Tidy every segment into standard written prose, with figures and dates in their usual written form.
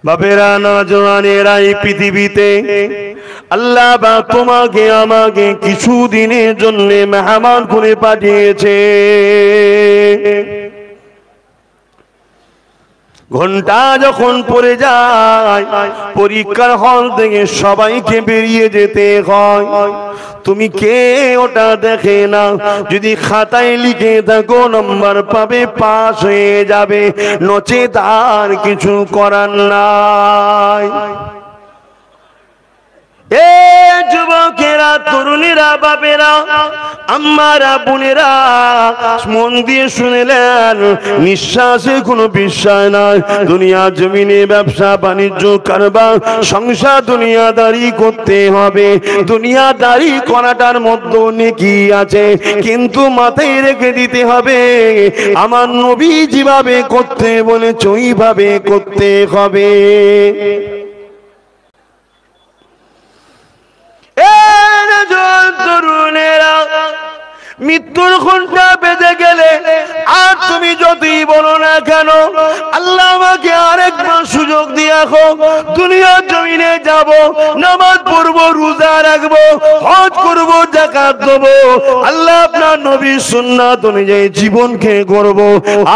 বাপেরা নওজওয়ানেরা এই পৃথিবীতে আল্লাহ বা তোমাকে আমাকে কিছু দিনের জন্য মেহমান করে পাঠিয়েছে। ঘন্টা যখন পড়ে যায় পরীক্ষার হল থেকে সবাইকে বেরিয়ে যেতে হয়। তুমি কে ওটা দেখে না, যদি খাতায় লিখে থাকো নম্বর পাবে, পাস হয়ে যাবে, নচেত আর কিছু করার নাই। এ যুবকেরা, তরুণীরা, বাপেরা, আম্মারা, বোনেরা, মন দিয়ে শুনেলেন, নিঃশ্বাসে কোনো বিষয় নাই। দুনিয়া জমিনে ব্যবসা বাণিজ্য কারবার সংসার দুনিয়াদারি করতে হবে। দুনিয়াদারি করাটার মধ্যে নেকি আছে, কিন্তু মাথায় রেখে দিতে হবে আমার নবী যেভাবে করতে বলেছে ওইভাবে করতে হবে। তরুণেরা, মৃত্যুর ঘন্টা বেজে গেলে আর তুমি যতই বলো না কেন, আল্লাহ আমাকে আরেকবার সুযোগ দিয়ে দুনিয়ার জমিনে যাব, নামাজ পড়বো, রোজা রাখবো, হজ করবো, যাকাত দেবো, আল্লাহ আপনার নবীর সুন্নাত অনুযায়ী জীবনকে গড়বো,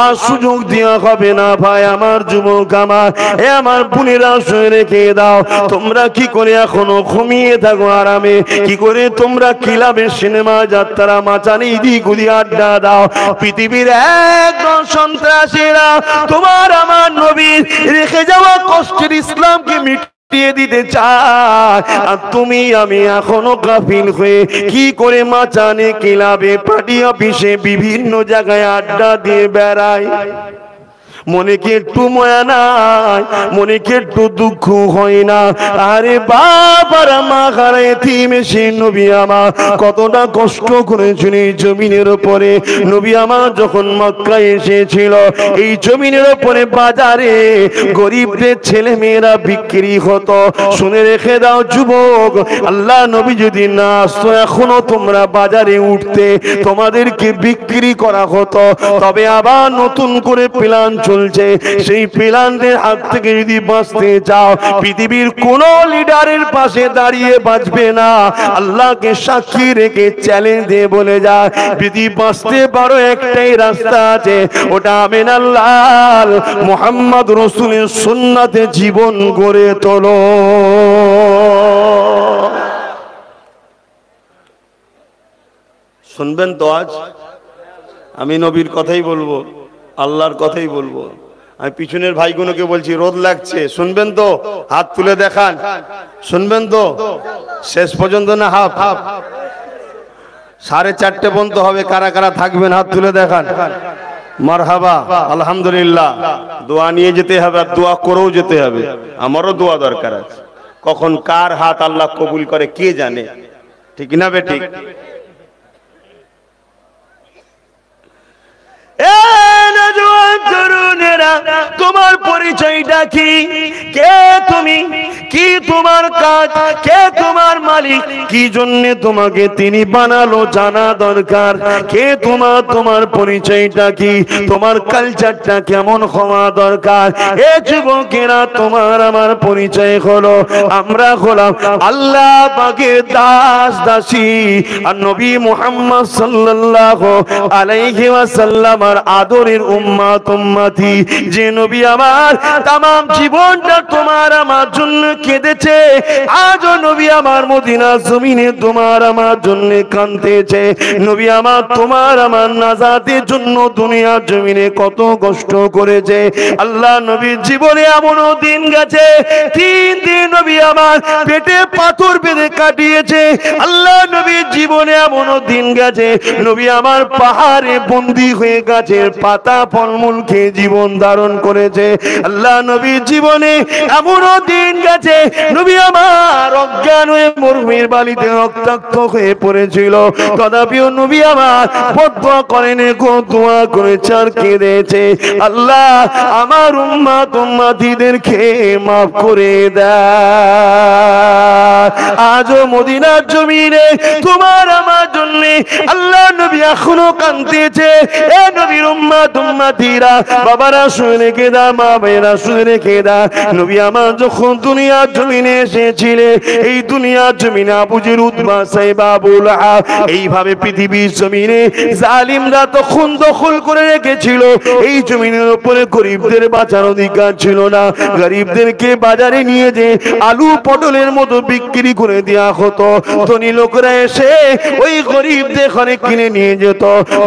আর সুযোগ দেওয়া হবে না। ভাই আমার, যুবক আমার, এ আমার বোনেরা, শুনে রেখে দাও, তোমরা কি করে এখনো ঘুমিয়ে থাকো আরামে? কি করে তোমরা ক্লাবে, সিনেমা, যাত্রা, মাচানি, দিগুলি আড্ডা দাও? পৃথিবীর একদম সন্ত্রাসীরা তোমার আমার নবীর রেখে যাওয়া কষ্টের ইসলামকে মিটিয়ে দিতে চায়, আর তুমি আমি এখনো গাফিল হয়ে কি করে মাচানে, ক্লাবে, পার্টি অফিসে, বিভিন্ন জায়গায় আড্ডা দিয়ে বেড়াই। মনে কি একটু মায়া নাই? মনে কি একটু দুঃখ হয় না? আরে বাবার মা হারায় এতিমে নবী আমার কতটা কষ্ট করেছিল এই জমিনের উপরে। নবী আমার যখন মক্কায় এসেছিল, এই জমিনের উপরে বাজারে গরিবদের ছেলে মেয়েরা বিক্রি হতো। শুনে রেখে দাও যুবক, আল্লাহ নবী যদি না আসতো এখনো তোমরা বাজারে উঠতে, তোমাদেরকে বিক্রি করা হতো। তবে আবার নতুন করে প্ল্যান চলছে, সেই প্ল্যানের হাত থেকে যদি বাঁচতে চাও, পৃথিবীর কোন লিডারের পাশে দাঁড়িয়ে বাঁচবে না। আল্লাহকে সাক্ষী রেখে চ্যালেঞ্জ দিয়ে বলে যায়, যদি বাঁচতে পারো একটাই রাস্তা আছে, ওটা আমিনাল্লাহ মুহাম্মদ রাসূলের সুন্নাতে জীবন গড়ে তোলো। শুনবেন তো? আজ আমি নবীর কথাই বলবো, আল্লাহর কথাই বলবো। আমি পিছনের ভাইগুলোকে বলছি, রোদ লাগছে, শুনবেন তো? হাত তুলে দেখান, শুনবেন তো? শেষ পর্যন্ত না হাফ হাফ? 4:30 পর্যন্ত হবে। কারা কারা থাকবেন হাত তুলে দেখান। মারহাবা, আলহামদুলিল্লাহ। দোয়া নিয়ে যেতে হবে, আর দোয়া করেও যেতে হবে। আমারও দোয়া দরকার আছে। কখন কার হাত আল্লাহ কবুল করে কে জানে, ঠিক না বেঠিক? তোমার পরিচয়টা কি? কে তুমি? কি তোমার কাজ? কে তোমার মালিক? কি জন্য তোমাকে তিনি বানালো জানা দরকার। কে তোমার পরিচয়টা কি? তোমার কালচারটা কেমন হওয়া দরকার? এ যুবকেরা, তোমার আমার পরিচয় হলো আমরা হলাম আল্লাহ পাকের দাস দাসী, আর নবী মুহাম্মদ সাল্লাল্লাহু আলাইহি ওয়াসাল্লাম আর আদরের উম্মত উম্মতি। যে নবী আমার তামাম জীবনটা তোমার আমার জন্য কেঁদেছে, আজও নবী আমার মদিনা জমিনে তোমার আমার জন্য কাঁদতেছে। নবী আমার তোমার আমার নাজাতের জন্য দুনিয়ার জমিনে কত কষ্ট করেছে। আল্লাহ নবীর জীবনে এমনও দিন গেছে 3 দিন নবী আমার পেটে পাথর বেঁধে কাটিয়েছে। আল্লাহ নবীর জীবনে এমনও দিন গেছে নবী আমার পাহাড়ে বন্দী হয়ে গাছের পাতা ফলমূল খেয়ে জীবন ধারণ করেছে। আল্লাহ নবীর জীবনে এমনও দিন গেছে নবী আমার অজ্ঞান হয়ে মরুভূমির বালিতে রক্তাক্ত হয়ে পড়েছিল, তথাপিও নবী আমার বদদোয়া করেন, দোয়া করেছে আর কেঁদেছে, আল্লাহ আমার উম্মত উম্মতিদেরকে মাফ করে দাও। আজও মদিনার জমিনে তোমার আমার জন্য আল্লাহ নবী এখনো কাঁদতেছে। এ নবীর উম্মত উম্মতিরা, বাবারা শুনে রেখে দা, মা ভাইরা শুনে রেখে দা, নবী আমার যখন দুনিয়ার জমিনে এসেছিলেন, এই দুনিয়ার জমিনে আবু জেহেল, উতবা, সাইবা, আবু লাহাব এইভাবে পৃথিবীর জমিনে জালিমরা তখন দখল করে রেখেছিল। এই জমিনের উপরে গরিবদের বাঁচার অধিকার ছিল না। গরিবদেরকে বাজারে নিয়ে যে আলু পটলের মতো বিক্রি করে দেওয়া হতো। ধনী লোকরা এসে ওই গরিবদের ঘরে কিনে নিয়ে যেত।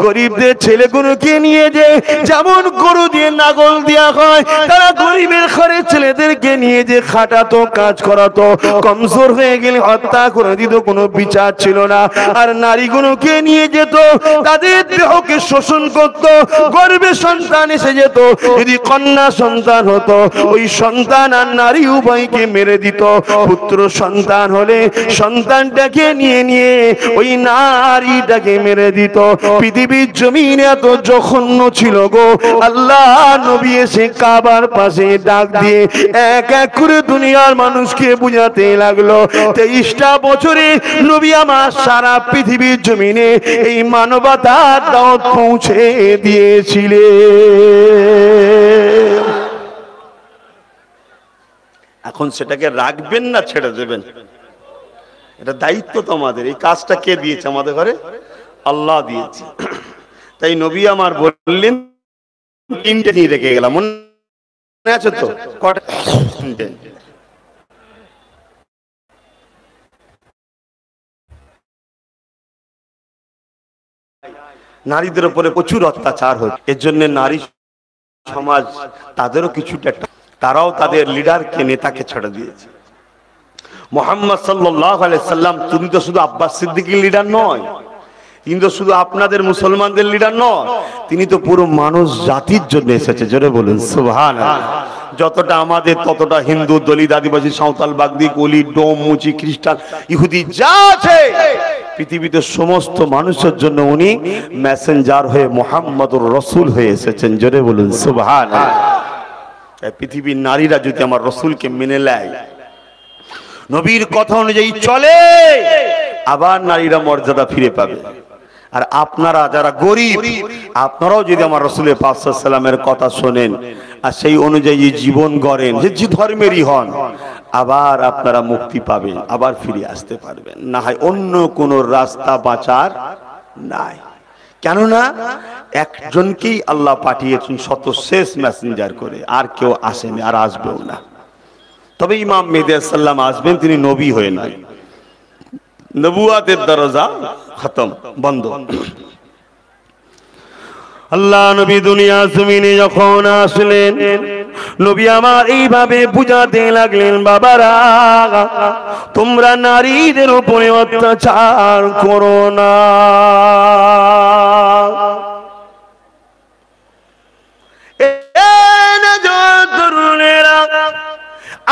গরিবদের ছেলেগুলোকে নিয়ে যে যেমন গরু দিয়ে নাগল দেওয়া হয়, তারা গরিবের ঘরে ছেলেদেরকে নিয়ে যে খাটাতো, কাজ করাতো। কমজোর হয়ে গেলে হত্যা করে দিত, কোনো বিচার ছিল না। আর নারীগুলোকে নিয়ে যেত, তাদের দেহকে শোষণ করত। গর্ভে সন্তান এসে যেত, যদি কন্যা সন্তান হতো, ওই সন্তান আর নারী উভয়কে মেরে দিত। পুত্র সন্তান হলে সন্তানটাকে নিয়ে নিয়ে ওই নারীটাকে মেরে দিত। পৃথিবীর জমিন এত জঘন্য ছিল গো। আল্লাহ নবী এসে কাবার পাশে ডাক দিয়ে এক এক করে দুনিয়ার মানুষকে বুঝাতে লাগলো। 23টা বছরে নবী আমার সারা পৃথিবীর জমিনে এই মানবতার দাওয়াত পৌঁছে দিয়েছিলেন। এখন সেটাকে রাখবেন না ছেড়ে দেবেন, এটা দায়িত্ব তোমাদের। এই কাজটা কে দিয়েছে আমাদের ঘরে? আল্লাহ দিয়েছে। তাই নবী আমার বললেন, 3টে নিয়ে রেখে গেলাম, মনে আছে তো? কটা? 3টে। নারীদের উপরে প্রচুর অত্যাচার হয়, এর জন্য নারী সমাজ তাদেরও কিছুটা, তারাও তাদের লিডারকে, নেতাকে ছেড়ে দিয়েছে। মুহাম্মদ সাল্লাল্লাহু আলাইহি সাল্লাম তিনি তো শুধু আব্বাস সিদ্দিকীর লিডার নয়, তিনি তো শুধু আপনাদের মুসলমানদের লিডার নয়, তিনি তো পুরো মানুষ জাতির জন্য এসেছে। জোরে বলুন সুবহানাল্লাহ। যতটা আমাদের ততটা হিন্দু, দলিত, আদিবাসী, সাঁওতাল, বাগদি, কলি, ডোম, মুচি, খ্রিস্টান, ইহুদি যা আছে পৃথিবীতে সমস্ত মানুষের জন্য উনি মেসেঞ্জার হয়ে মুহাম্মদুর রাসূল হয়ে এসেছেন। জোরে বলুন সুবহানাল্লাহ। পৃথিবীর নারীরা যদি আমার রাসূলকে মেনে নেয়, নবীর কথা অনুযায়ী চলে, আবার নারীরা মর্যাদা ফিরে পাবে। আর আপনারা যারা গরিব, আপনারাও যদি আমার রাসূলের পাক সাল্লাল্লাহু আলাইহি ওয়াসাল্লামের কথা শোনেন আর সেই অনুযায়ী জীবন গড়েন, যে ধর্মেরই হন, আবার আপনারা মুক্তি পাবেন, আবার ফিরে আসতে পারবেন। না হয় অন্য কোন রাস্তা বাঁচার নাই। কেননা একজনকেই আল্লাহ পাঠিয়েছেন সর্বশেষ মেসেঞ্জার করে, আর কেউ আসেনি, আর আসবেও না। তবে ইমাম মেহেদী আলাইহিস সালাম আসবেন, তিনি নবী হয়ে নয়। নবুয়াতের দরজা খতম, বন্ধ। আল্লাহ নবী দুনিয়া জমিনে যখন আসলেন, নবী আমার এইভাবে বুঝাতে লাগলেন, বাবারা তোমরা নারীদের উপরে অত্যাচার করো না।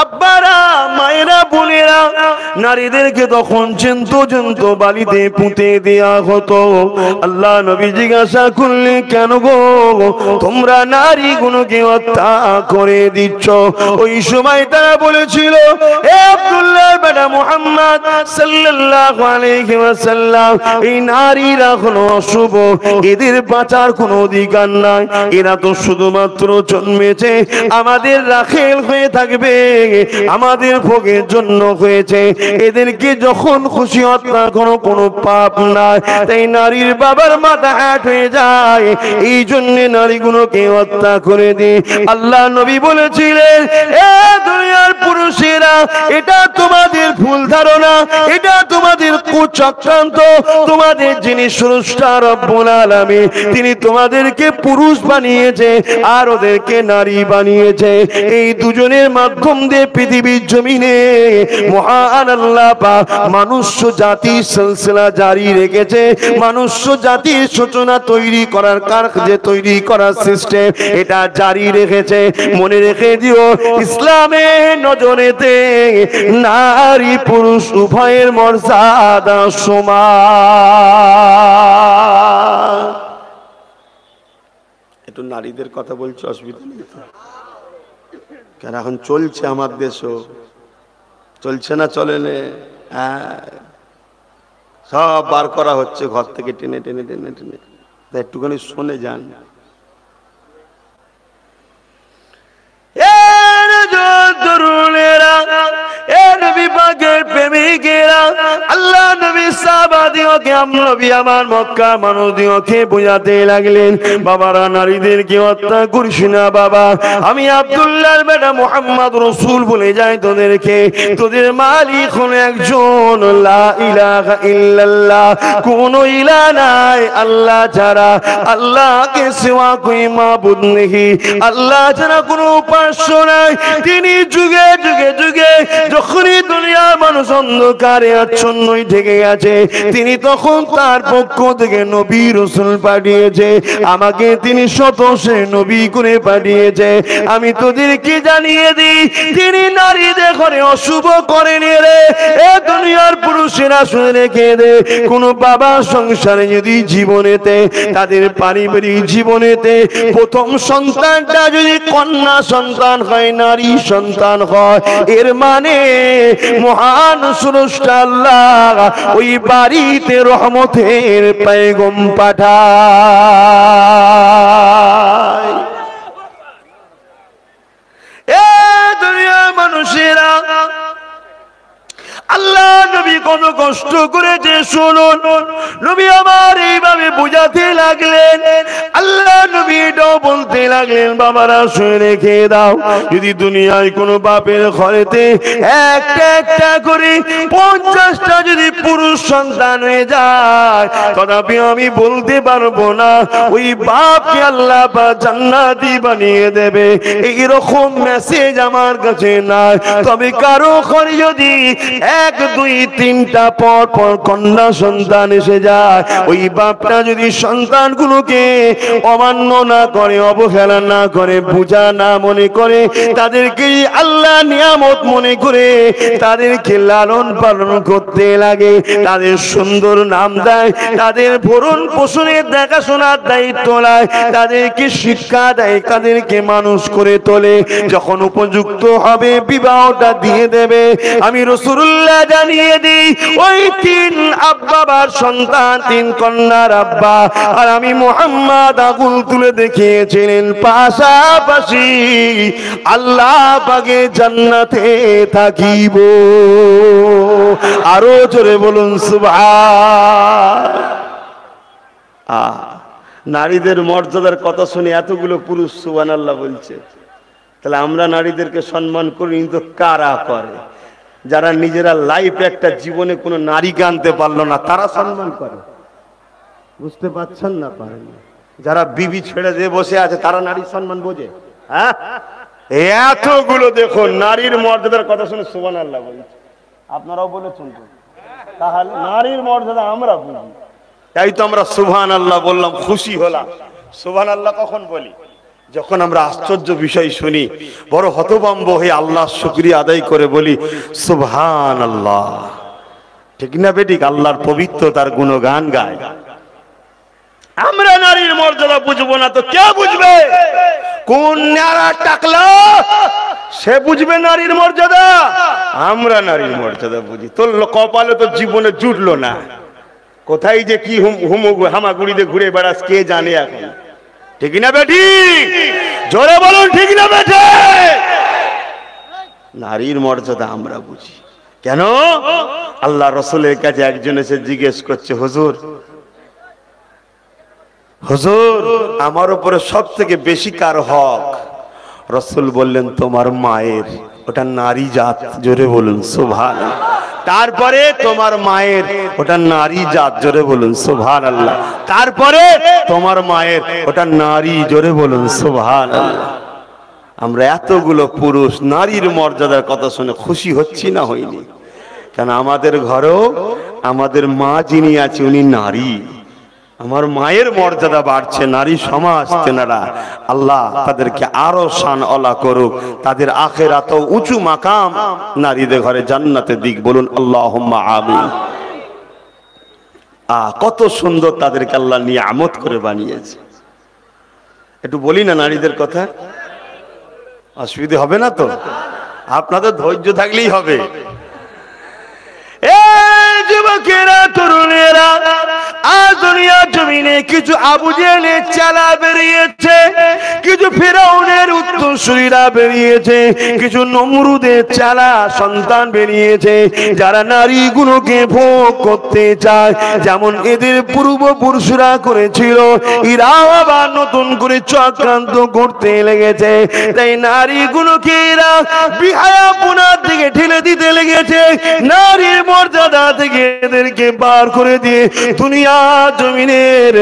আব্বারা, মায়েরা, বোনেরা, নারীদেরকে তখন চিন্ত বালিতে পুঁতে দেয়া হতো। আল্লাহ নবী জিজ্ঞাসা করলে, কেন গো তোমরা নারীগুলোকে হত্যা করে দিচ্ছ? ওই সময় তারা বলেছিল, এ আব্দুল্লাহ বেটা মুহাম্মদ সাল্লাল্লাহু আলাইহি ওয়াসাল্লাম, এই নারীরা হলো অশুভ, এদের বাঁচার কোনো অধিকার নাই। এরা তো শুধুমাত্র জন্মেছে আমাদের রাখেল হয়ে থাকবে, আমাদের ভোগের জন্য হয়েছে। এদেরকে যখন খুশি হত্যা করো, কোনো পাপ নাই। তাই নারীর বাবার মাথা হ্যাট হয়ে যায়, এই জন্য নারীগুলোকে হত্যা করে দিই। আল্লাহ নবী বলেছিলেন, এ দুনিয়ার পুরুষেরা, এটা তোমাদের ভুল ধারণা, এটা তোমাদের কুচক্রান্ত। তোমাদের যিনি স্রষ্টা রব্বুল আলামিন, তিনি তোমাদেরকে পুরুষ বানিয়েছে আর ওদেরকে নারী বানিয়েছে। এই দুজনের মাধ্যম দিয়ে পৃথিবীর জমিনে মহান আল্লাহ পাক মনুষ্য জাতির সিলসিলা জারি রেখেছে। মনুষ্য জাতির সূচনা তৈরি করার কারখানা, তৈরি করার সিস্টেম, এটা জারি রেখেছে। মনে রেখে দিও, ইসলামের নজরেতে নারী পুরুষ উভয়ের মর্যাদা সমান। একটু নারীদের কথা বলছি, অসুবিধা নেই তো? কেন এখন চলছে আমার দেশও, চলছে না চলে না? সব বার করা হচ্ছে ঘর থেকে টেনে টেনে টেনে টেনে, একটুখানি শুনে যান। আল্লাহ নবী সাহাবাদিওকে নবী আমার মক্কা মানুষদিওকে বুঝাতে লাগলেন, বাবারা নারীদেরকে হত্যা করিস না বাবা। আমি আব্দুল্লাহর বেটা মুহাম্মদ রাসূল বলে যাই তোদেরকে, তোদের মালিক হলো একজন, লা ইলাহা ইল্লাল্লাহ, কোনো ইলাহ নাই আল্লাহ ছাড়া, আল্লাহকে সিওয়া কোই মাবুদ নেই, আল্লাহ ছাড়া কোনো উপাস্য নাই। তিনি যুগে যুগে যুগে যখনই দুনিয়ার মানুষ অন্ধকারে আচ্ছন্নই থেকে গেছে, তিনি তখন তার পক্ষ থেকে নবী রাসূল পাঠিয়েছে, আমাকে তিনি শতসে নবী করে পাঠিয়েছে। আমি তোদেরকে জানিয়ে দিই, তিনি নারীদের ঘরে অশুভ করেনি রে। এ দুনিয়ার পুরুষেরা শুনে রেখে দে, কোন বাবা সংসারে যদি জীবনেতে তাদের পারিবারিক জীবনেতে প্রথম সন্তানটা যদি কন্যা সন্তান হয়, নারী সন্তান হয়, এর মানে মহান স্রষ্টা আল্লাহ ওই বাড়িতে রহমতের পয়গম পাঠায়। এ দুনিয়ার মানুষেরা, আল্লাহ নবী কত কষ্ট করেছে শুনুন। নবী আমার এইভাবে বুঝাতে লাগলেন, আল্লাহ নবী এটাও বলতে লাগলেন, বাবারা শুনে রেখে দাও, যদি দুনিয়ায় কোনো বাপের ঘরেতে একটা একটা করে 50টা যদি পুরুষ সন্তান হয়ে যায়, তথাপি আমি বলতে পারবো না ওই বাপকে আল্লাহ জান্নাতি বানিয়ে দেবে। এইরকম মেসেজ আমার কাছে নাই। তবে কারো ঘরে যদি 1 2 3টা পর পর কন্যা সন্তান এসে যায়, ওই বাপটা যদি সন্তানগুলোকে অমান্য না করে, অবহেলা না করে, পূজা না মনে করে, তাদেরকে আল্লাহ নিয়ামত মনে করে তাদেরকে লালন পালন করতে লাগে, তাদের সুন্দর নাম দেয়, তাদের ভরণ পোষণের দেখাশোনার দায়িত্ব নেয়, তাদেরকে শিক্ষা দেয়, তাদেরকে মানুষ করে তোলে, যখন উপযুক্ত হবে বিবাহটা দিয়ে দেবে। আমি রাসূলুল্লাহ জানিয়ে দিই, ওই 3 আব্বার সন্তান, 3 কন্যার আব্বা আর আমি মুহাম্মদ আগুন তুলে দেখিয়েছিলেন, পাশাপাশি আল্লাহ পাকে জান্নাতে থাকিব। আরো জোরে বলুন সুবহান। নারীদের মর্যাদার কথা শুনে এতগুলো পুরুষ সুবহানাল্লাহ বলছে, তাহলে আমরা নারীদেরকে সম্মান করি, কিন্তু কারা করে? যারা নিজেরা লাইফে একটা জীবনে কোনো নারীকে আনতে পারলো না, তারা সম্মান করে। বুঝতে পারছেন না? পারেন। যারা বিবি ছেড়ে দিয়ে বসে আছে, তারা নারীর সম্মান বোঝে? হ্যাঁ, এতগুলো দেখো নারীর মর্যাদার কথা শুনে সুবহানাল্লাহ বলছে। আপনারাও বলেছেন তো? তাহলে নারীর মর্যাদা আমরা বুঝি, তাই তো আমরা সুবহানাল্লাহ বললাম, খুশি হলাম। সুবহানাল্লাহ কখন বলি? যখন আমরা আশ্চর্য বিষয় শুনি, বড় হতভম্ব হয়ে আল্লাহর শুকরিয়া আদায় করে বলি সুবহানাল্লাহ। ঠিক না বেঠিক? আল্লাহর পবিত্রতার গুণগান গায়। আমরা নারীর মর্যাদা বুঝবো না তো কে বুঝবে? কোন নারা টাকলা সে বুঝবে নারীর মর্যাদা? আমরা নারীর মর্যাদা বুঝি। তোর কপালে তো জীবনে জুটলো না, কোথায় যে কি হামাগুড়িতে ঘুরে বেড়াস কে জানে এখন। ঠিক না বেটি? জোরে বলুন ঠিক না বেটে? নারীর মর্যাদা আমরা বুঝি। কেন? আল্লাহ রাসূলের কাছে একজন এসে জিজ্ঞেস করছে, হুজুর হুজুর আমার উপরে সব থেকে বেশি কার হক? রাসূল বললেন তোমার মায়ের। ওটা নারী জাত। জোরে বলুন সুবহানাল্লাহ। তারপরে তোমার মায়ের, ওটা নারী জাত। জোরে বলুন সুবহানাল্লাহ। তারপরে তোমার মায়ের, ওটা নারী। জোরে বলুন সুবহানাল্লাহ। আমরা এতগুলো পুরুষ নারীর মর্যাদার কথা শুনে খুশি হচ্ছি না হইনি? কেন আমাদের ঘরেও আমাদের মা যিনি আছে উনি নারী। আমার মায়ের মর্যাদা বাড়ছে। নারী সমাজ তেনারা, আল্লাহ তাদেরকে আরো শান আলা করুক, তাদের আখিরাত উঁচু মাকাম নারীদের ঘরে জান্নাতে দিক। বলুন আল্লাহুম্মা আমিন। কত সুন্দর তাদেরকে আল্লাহ নিয়ামত করে বানিয়েছে। একটু বলি না নারীদের কথা, অসুবিধা হবে না তো? আপনাদের ধৈর্য থাকলেই হবে। যুবকেরা তরুণেরা আজ দুনিয়ার জমিনে কিছু আবু জেহেলের চালা বেরিয়েছে, কিছু ফিরআউনের উত্তরসূরিরা বেরিয়েছে, কিছু নমরুদের চালা সন্তান বেরিয়েছে যারা নারীগুলোকে ভোগ করতে চায় যেমন এদের পূর্বপুরুষরা করেছিল। এরা আবার নতুন করে চক্রান্ত করতে লেগেছে, তাই নারীগুলোকে এরা বিহায়াপনার দিকে ঠেলে দিতে লেগেছে, নারীর মর্যাদা থেকে এদেরকে বার করে দিয়ে দুনিয়া জমিনের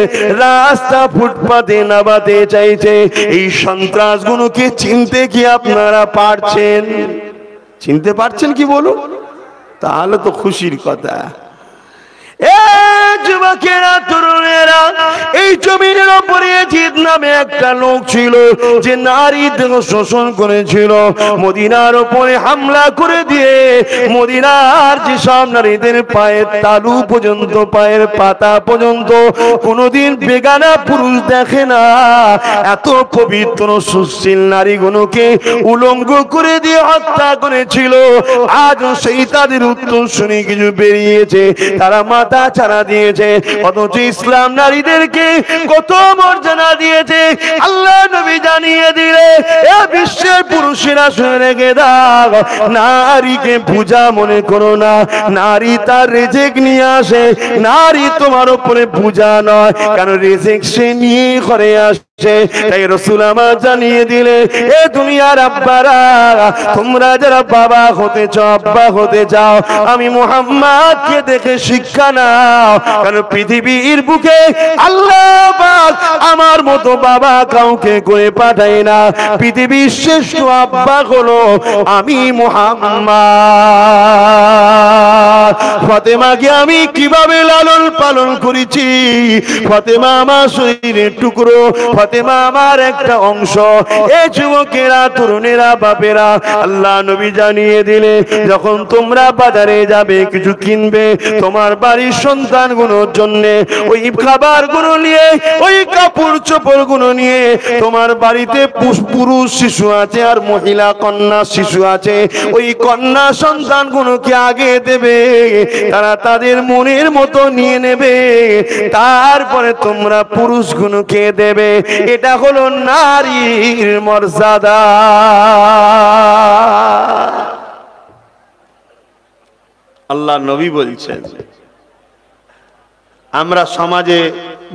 রাস্তা ফুটপাতে নামাতে চাইছে। এই সন্ত্রাসগুলোকে চিনতে কি আপনারা পারছেন? চিনতে পারছেন কি বলুন? তাহলে তো খুশির কথা। যুবকেরা তরুণেরা, এই জমিনের উপরে জিদ নামে একটা লোক ছিল যে নারীদের শোষণ করেছিল। মদিনার উপরে হামলা করে দিয়ে মদিনার যেসব নারীদের পায়ের তালু পর্যন্ত, পায়ের পাতা পর্যন্ত কোনোদিন বেগানা পুরুষ দেখে না, এত পবিত্র সুশীল নারীগুলোকে উলঙ্গ করে দিয়ে হত্যা করেছিল। আজও সেই তাদের উত্তরসূরি কিছু বেরিয়েছে, তারা মাথা ছাড়া দিয়েছে। অথচ ইসলাম নারীদেরকে কত মর্যাদা দিয়েছে আল্লাহ নবী জানিয়ে দিলে এ বিশ্বের পুরুষেরা শুনে রেখে দাও, নারীকে পূজা মনে করো না, নারী তার রিজিক নিয়ে আসে, নারী তোমার উপরে পূজা নয়, কারণ রিজিক সে নিয়ে ঘরে আসে। তাই রাসূল আমার জানিয়ে দিলে এ দুনিয়ার আব্বারা, তোমরা যারা বাবা হতে চাও, আব্বা হতে চাও, আমি মুহাম্মদকে দেখে শিক্ষা নাও, কারণ পৃথিবীর বুকে আল্লাহ পাক আমার মতো বাবা কাউকে করে পাঠায় না। পৃথিবীর শ্রেষ্ঠ আব্বা হলো আমি মুহাম্মদ। ফাতেমাকে আমি কিভাবে লালন পালন করেছি, ফাতেমা আমার শরীরের টুকরো, ফাতেমা আমার একটা অংশ। এই যুবকেরা তরুণেরা বাপেরা, আল্লাহ নবী জানিয়ে দিলে যখন তোমরা বাজারে যাবে কিছু কিনবে, তোমার বাড়ির সন্তানগুলোর জন্য ওই খাবারগুলো নিয়ে, ওই কাপড় চোপড়গুলো নিয়ে, তোমার বাড়িতে পুরুষ শিশু আছে আর মহিলা কন্যা শিশু আছে, ওই কন্যা সন্তানগুলোকে আগে দেবে, তারা তাদের মনের মতো নিয়ে নেবে, তারপরে তোমরা পুরুষগুলোকে দেবে। এটা হলো নারীর মর্যাদা। আল্লাহ নবী বলছেন, আমরা সমাজে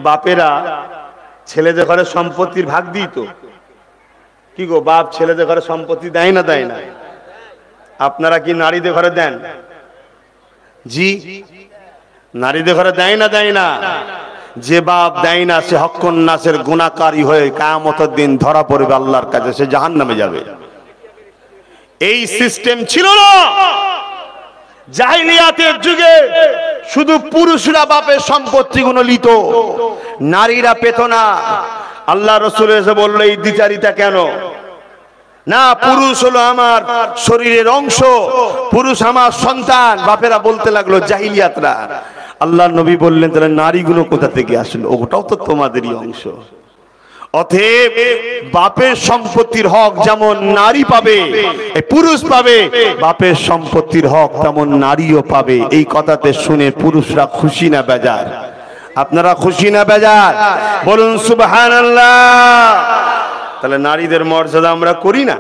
বাপেরা ছেলেদের ঘরে সম্পত্তির ভাগ দিই তো, কি গো বাপ ছেলেদের ঘরে সম্পত্তি দেয় না দেয় না? আপনারা কি নারীদের ঘরে দেন? জি, নারীদের ঘরে দেয় না দেয় না? যে বাপ দেয় না সে হক্কুন নাসের গুনাহকারী হয়ে কিয়ামতের দিন ধরা পড়বে আল্লাহর কাছে, সে জাহান্নামে যাবে। এই সিস্টেম ছিল না জাহিলিয়াতের যুগে। শুধু পুরুষরা বাপের সম্পত্তিগুলো নিত, নারীরা পেত না। আল্লাহ রাসূল এসে বলল এই দ্বিচারিতা কেন? না, পুরুষ হলো আমার শরীরের অংশ, পুরুষ আমার সন্তান। বাপেরা বলতে লাগলো জাহিলিয়াতরা। আল্লাহ নবী বললেন তাহলে নারীগুলো কোথা থেকে আসলো? ওটাও তো তোমাদেরই অংশ। অতএব বাপের সম্পত্তির হক যেমন নারী পাবে, পুরুষ পাবে, বাপের সম্পত্তির হক তেমন নারীও পাবে। এই কথাতে শুনে পুরুষরা খুশি না বেজার? আপনারা খুশি না বেজার? বলুন সুবহানাল্লাহ। তাহলে নারীদের মর্যাদা আমরা করি না?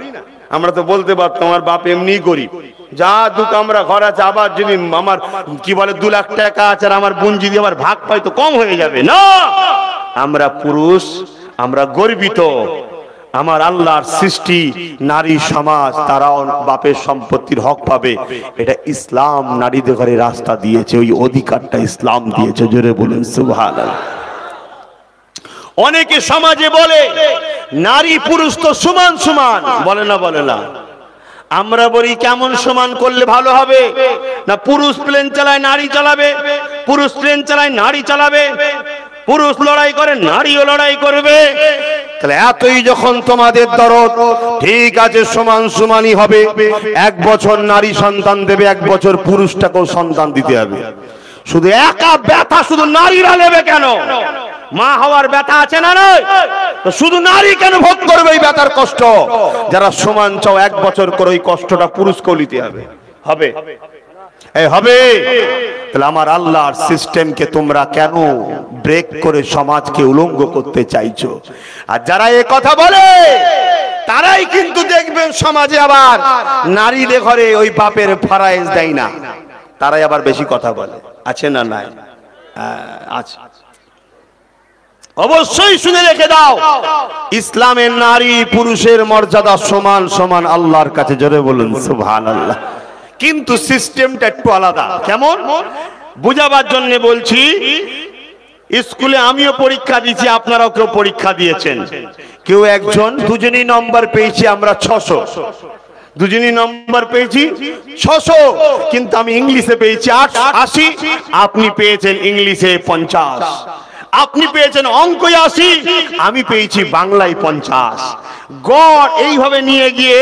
আমরা তো বলতে পারতাম আমার বাপ এমনি করি, যা দু কামরা ঘর আছে, আবার যদি আমার কি বলে 2 লাখ টাকা আছে আর আমার বোন যদি আমার ভাগ পাই তো কম হয়ে যাবে না। আমরা পুরুষ, আমরা গর্বিত, আমার আল্লাহর সৃষ্টি নারী সমাজ, তারাও বাপের সম্পত্তির হক পাবে। এটা ইসলাম নারীদের ঘরে রাস্তা দিয়েছে, ওই অধিকারটা ইসলাম দিয়েছে। জোরে বলুন সুবহানাল্লাহ। অনেকে সমাজে বলে নারী পুরুষ তো সমান সমান, বলে না? বলে না? আমরা বলি কেমন সমান করলে ভালো হবে? না, পুরুষ প্লেন চালায় নারী চালাবে, পুরুষ প্লেন চালায় নারী চালাবে, পুরুষ লড়াই করে নারীও লড়াই করবে। তাহলে এতই যখন তোমাদের দরদ, ঠিক আছে সমান সমানই হবে। 1 বছর নারী সন্তান দেবে, 1 বছর পুরুষটাকেও সন্তান দিতে হবে। শুধু একা ব্যথা শুধু নারীরা নেবে কেন? মা হওয়ার ব্যথা আছে না নয়? তো শুধু নারী কেন ভোগ করবে এই ব্যথার কষ্ট? যারা সমান চাও 1 বছর করে ওই কষ্টটা পুরুষকেও নিতে হবে। হবে এই হবে। তাহলে আমার আল্লাহর সিস্টেমকে তোমরা কেন ব্রেক করে সমাজকে উলঙ্গ করতে চাইছো? আর যারা এই কথা বলে তারাই কিন্তু দেখবেন সমাজে আবার নারীদের ঘরে ওই বাপের ফরায়েজ দেয় না, তারাই আবার বেশি কথা বলে। আছে না নাই? আছে। অবশ্যই শুনে রেখে দাও, ইসলামের নারী পুরুষের মর্যাদা সমান সমান আল্লাহর কাছে। জোরে বলুন সুবহানাল্লাহ। কিন্তু সিস্টেমটা একটু আলাদা। কেমন? বুঝাবার জন্য বলছি। স্কুলে আমিও পরীক্ষা দিয়েছি, আপনারাও কেউ পরীক্ষা দিয়েছেন। কেউ একজন দুজনই নম্বর পেয়েছি আমরা 600, দুজনই নম্বর পেয়েছি 600, কিন্তু আমি ইংলিশে পেয়েছি 80, আপনি পেয়েছেন ইংলিশে 50, আপনি পেয়েছেন অঙ্কে 80, আমি পেয়েছি বাংলায় 50। গড় এইভাবে নিয়ে গিয়ে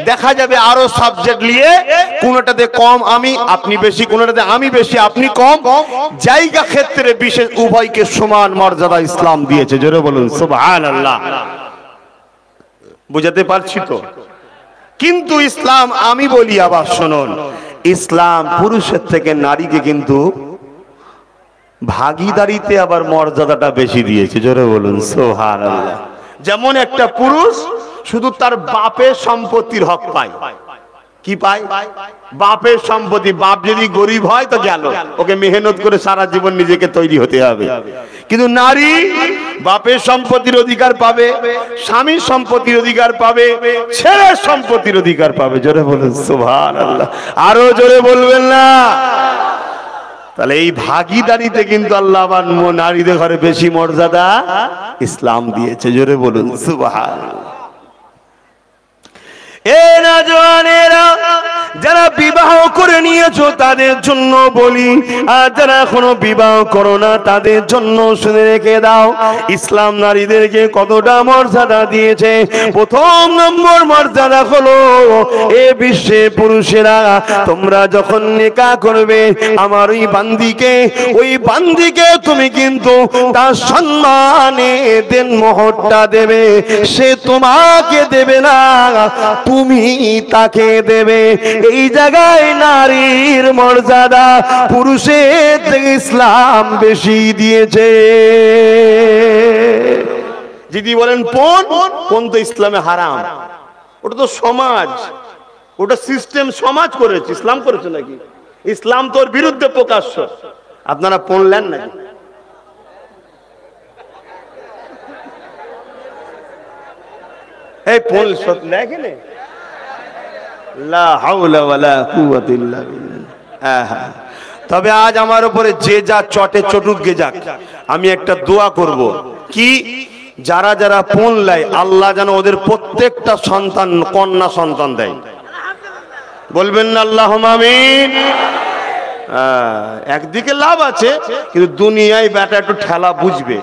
দেখা যাবে আরো সাবজেক্ট নিয়ে কোনটাতে কম আমি আপনি বেশি, কোনটাতে আমি বেশি আপনি কম, জায়গা ক্ষেত্রে বিশেষ উভয়কে সমান মর্যাদা ইসলাম দিয়েছে। জোরে বলুন সুবহানাল্লাহ। বুঝাতে পারছি তো? কিন্তু ইসলাম, আমি বলি আবার শুনুন, ইসলাম পুরুষের থেকে নারীকে কিন্তু ভাগীদারিতে আবার মর্যাদাটা বেশি দিয়েছে। জোরে বলুন সুবহানাল্লাহ। যেমন একটা পুরুষ শুধু তার বাপের সম্পত্তির হক পায়। কি পায়? বাপের সম্পত্তি। বাপ যদি গরিব হয় তো গেল, ওকে মেহনত করে সারা জীবন নিজেকে তৈরি হতে হবে। কিন্তু নারী বাপের সম্পত্তির অধিকার পাবে, স্বামীর সম্পত্তির অধিকার পাবে, ছেলের সম্পত্তির অধিকার পাবে। জোরে বলুন সুবহানাল্লাহ। আরো জোরে বলবেন না? তাহলে এই ভাগীদারিতে কিন্তু আল্লাহ আবার নারীদের ঘরে বেশি মর্যাদা ইসলাম দিয়েছে। জোরে বলুন সুবহানাল্লাহ। এ নওজওয়ানেরা, যারা বিবাহ করে নিয়েছো তাদের জন্য বলি, আর যারা এখনো বিবাহ করো না তাদের জন্য শুনে রেখে দাও, ইসলাম নারীদেরকে কতটা মর্যাদা দিয়েছে। প্রথম নম্বর মর্যাদা হলো, এ বিশ্বে পুরুষেরা তোমরা যখন নিকাহ করবে আমার ওই বান্দিকে তুমি কিন্তু তার সম্মানে দেন মোহরটা দেবে। সে তোমাকে দেবে না, তুমি তাকে দেবে। এই জায়গায় নারীর মর্যাদা পুরুষের থেকে ইসলাম বেশি দিয়েছে। যদি বলেন পণ তো ইসলামে হারাম, ওটা তো সমাজ, ওটা সিস্টেম সমাজ করেছে, ইসলাম করেছে নাকি? ইসলাম তোর বিরুদ্ধে প্রকাশ্য। আপনারা পড়লেন নাকি? এই পণ সত্য দেখেন, লা হাওলা ওয়ালা কুওয়াতা ইল্লা বিল্লাহ। তবে আজ আমার উপরে যে যা চটে চটুক গে যাক, আমি একটা দোয়া করব, কি যারা যারা পণ লাই আল্লাহ যেন ওদের প্রত্যেকটা সন্তান কন্যা সন্তান দেয়। বলবেন না আল্লাহুম্মা আমিন? একদিকে লাভ আছে, কিন্তু দুনিয়ায় বেটা একটু ঠেলা বুঝবে।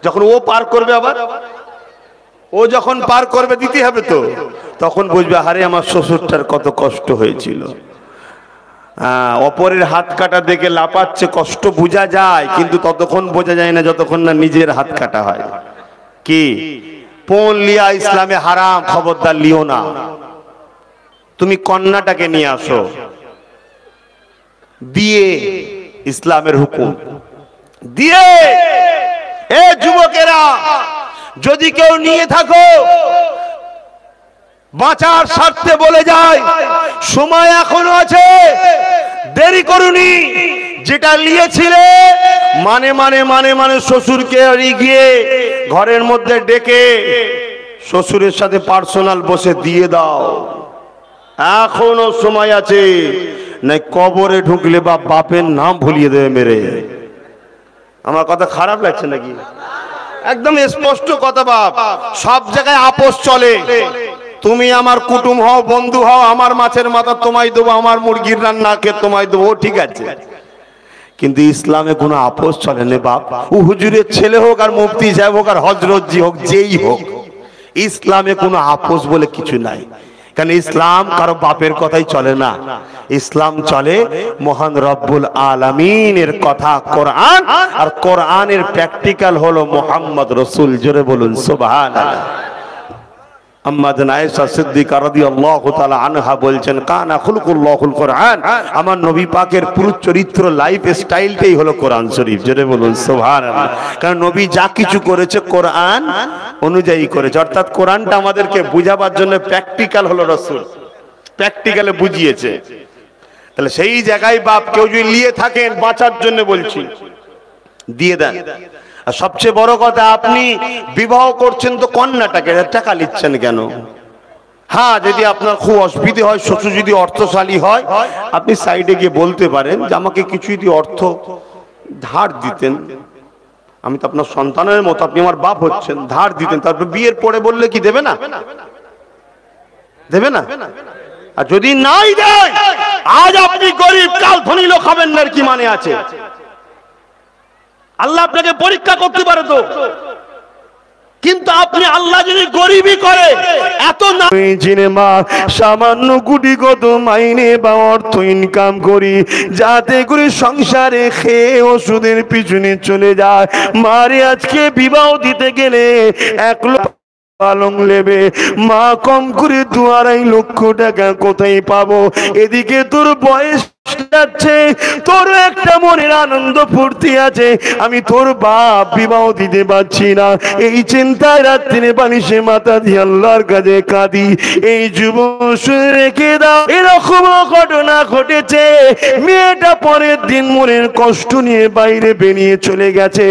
যখন ও পার করবে, আবার ও যখন পার করবে দিতে হবে তো, তখন বুঝবে আরে আমার শ্বশুরটার কত কষ্ট হয়েছিল। অপরের হাত কাটা দেখে লাপাচ্ছে, কষ্ট বোঝা যায়, কিন্তু ততক্ষণ বোঝা যায় না যতক্ষণ না নিজের হাত কাটা হয়। কি পণ লিয়া ইসলামে হারাম, খবরদার লিও না। তুমি কন্যাটাকে নিয়ে আসো, দিয়ে ইসলামের হুকুম দিয়ে। এ যুবকেরা, যদি কেউ নিয়ে থাকো, বাঁচার স্বার্থে বলে যায় সময় এখনো আছে, দেরি করুনি। যেটা নিয়েছিলে মানে শ্বশুরকে গিয়ে ঘরের মধ্যে ডেকে শ্বশুরের সাথে পার্সোনাল বসে দিয়ে দাও, এখনো সময় আছে। নাই কবরে ঢুকলে বা বাপের নাম ভুলিয়ে দেবে মেরে। আমার কথা খারাপ লাগছে নাকি? একদম স্পষ্ট কথা বাপ। সব জায়গায় আপোষ চলে। তুমি আমার কুটুম হও, বন্ধু হও, আমার মাছের মাথা তোমায় দেবো, আমার মুরগির রান্নাকে তোমায় দেবো, ঠিক আছে। কিন্তু ইসলামে কোনো আপোষ চলে না বাপ। ও হুজুরের ছেলে হোক, আর মুফতি সাহেব হোক, আর হযরত জি হোক, যেই হোক, ইসলামে কোনো আপোষ বলে কিছু নাই। কারণ ইসলাম কারো বাপের কথাই চলে না, ইসলাম চলে মহান রব্বুল আলামিনের কথা কোরআন, আর কোরআনের প্র্যাকটিক্যাল হলো মুহাম্মদ রাসূল। জোরে বলুন সুবহানাল্লাহ। আম্মা জান আয়েশা সিদ্দিকা রাদিয়াল্লাহু তাআলা আনহা বলছেন, কানা খুলকুল্লাহুল কোরআন, আমার নবী পাকের পুরো চরিত্র লাইফ স্টাইলটাই হলো কোরআন শরীফ। জোরে বলুন সুবহানাল্লাহ। কারণ নবী যা কিছু করেছে কোরআন অনুযায়ী করেছে, অর্থাৎ কোরআনটা আমাদেরকে বুঝাবার জন্য প্র্যাকটিক্যাল হলো রাসূল, প্র্যাকটিক্যালে বুঝিয়েছে। তাহলে সেই জায়গায় বাপ কেউ যদি নিয়ে থাকেন বাঁচার জন্য বলছি দিয়ে দেন। আর সবচেয়ে বড় কথা, আপনি বিবাহ করছেন তো কন্যাটাকে টাকা নিচ্ছেন কেন? হ্যাঁ, যদি আপনার খুব অসুবিধা হয়, শ্বশুর যদি অর্থশালী হয়, আপনি সাইডে গিয়ে বলতে পারেন যে আমাকে কিছু যদি অর্থ ধার দিতেন, আমি তো আপনার সন্তানের মতো, আপনি আমার বাপ হচ্ছেন, ধার দিতেন। তারপর বিয়ের পরে বললে কি দেবে না? দেবে না? আর যদি নাই দেয়, আজ আপনি গরিব কাল ধনী লোক হবেন না, কি মানে আছে? আল্লাহ আপনাকে পরীক্ষা করতে পারে তো, কিন্তু আপনি আল্লাহ যদি গরিবই করে এত না জেনে মা সামান্য কোটি কত মাইনে বা অর্থ ইনকাম করি যাতে করে সংসারে খেয়ে ওষুধের পিছনে চলে যায়। মারে আজকে বিবাহ দিতে গেলে 1 লক্ষ পালং লেবে, মা কম করে 2-2.5 লক্ষ টাকা কোথায় পাবো? এদিকে তোর বয়স যাচ্ছে, তোর একটা মনের আনন্দ ফুর্তি আছে, আমি তোর বাপ বিবাহ দিতে পারছি না, এই চিন্তায় রাত্রিরে বালিশে মাথা দিয়ে আল্লাহর কাছে কাঁদি। এই যুবক রেখে দাও, এরকম ঘটনা ঘটেছে। মেয়েটা পরের দিন মনের কষ্ট নিয়ে বাইরে বেরিয়ে চলে গেছে,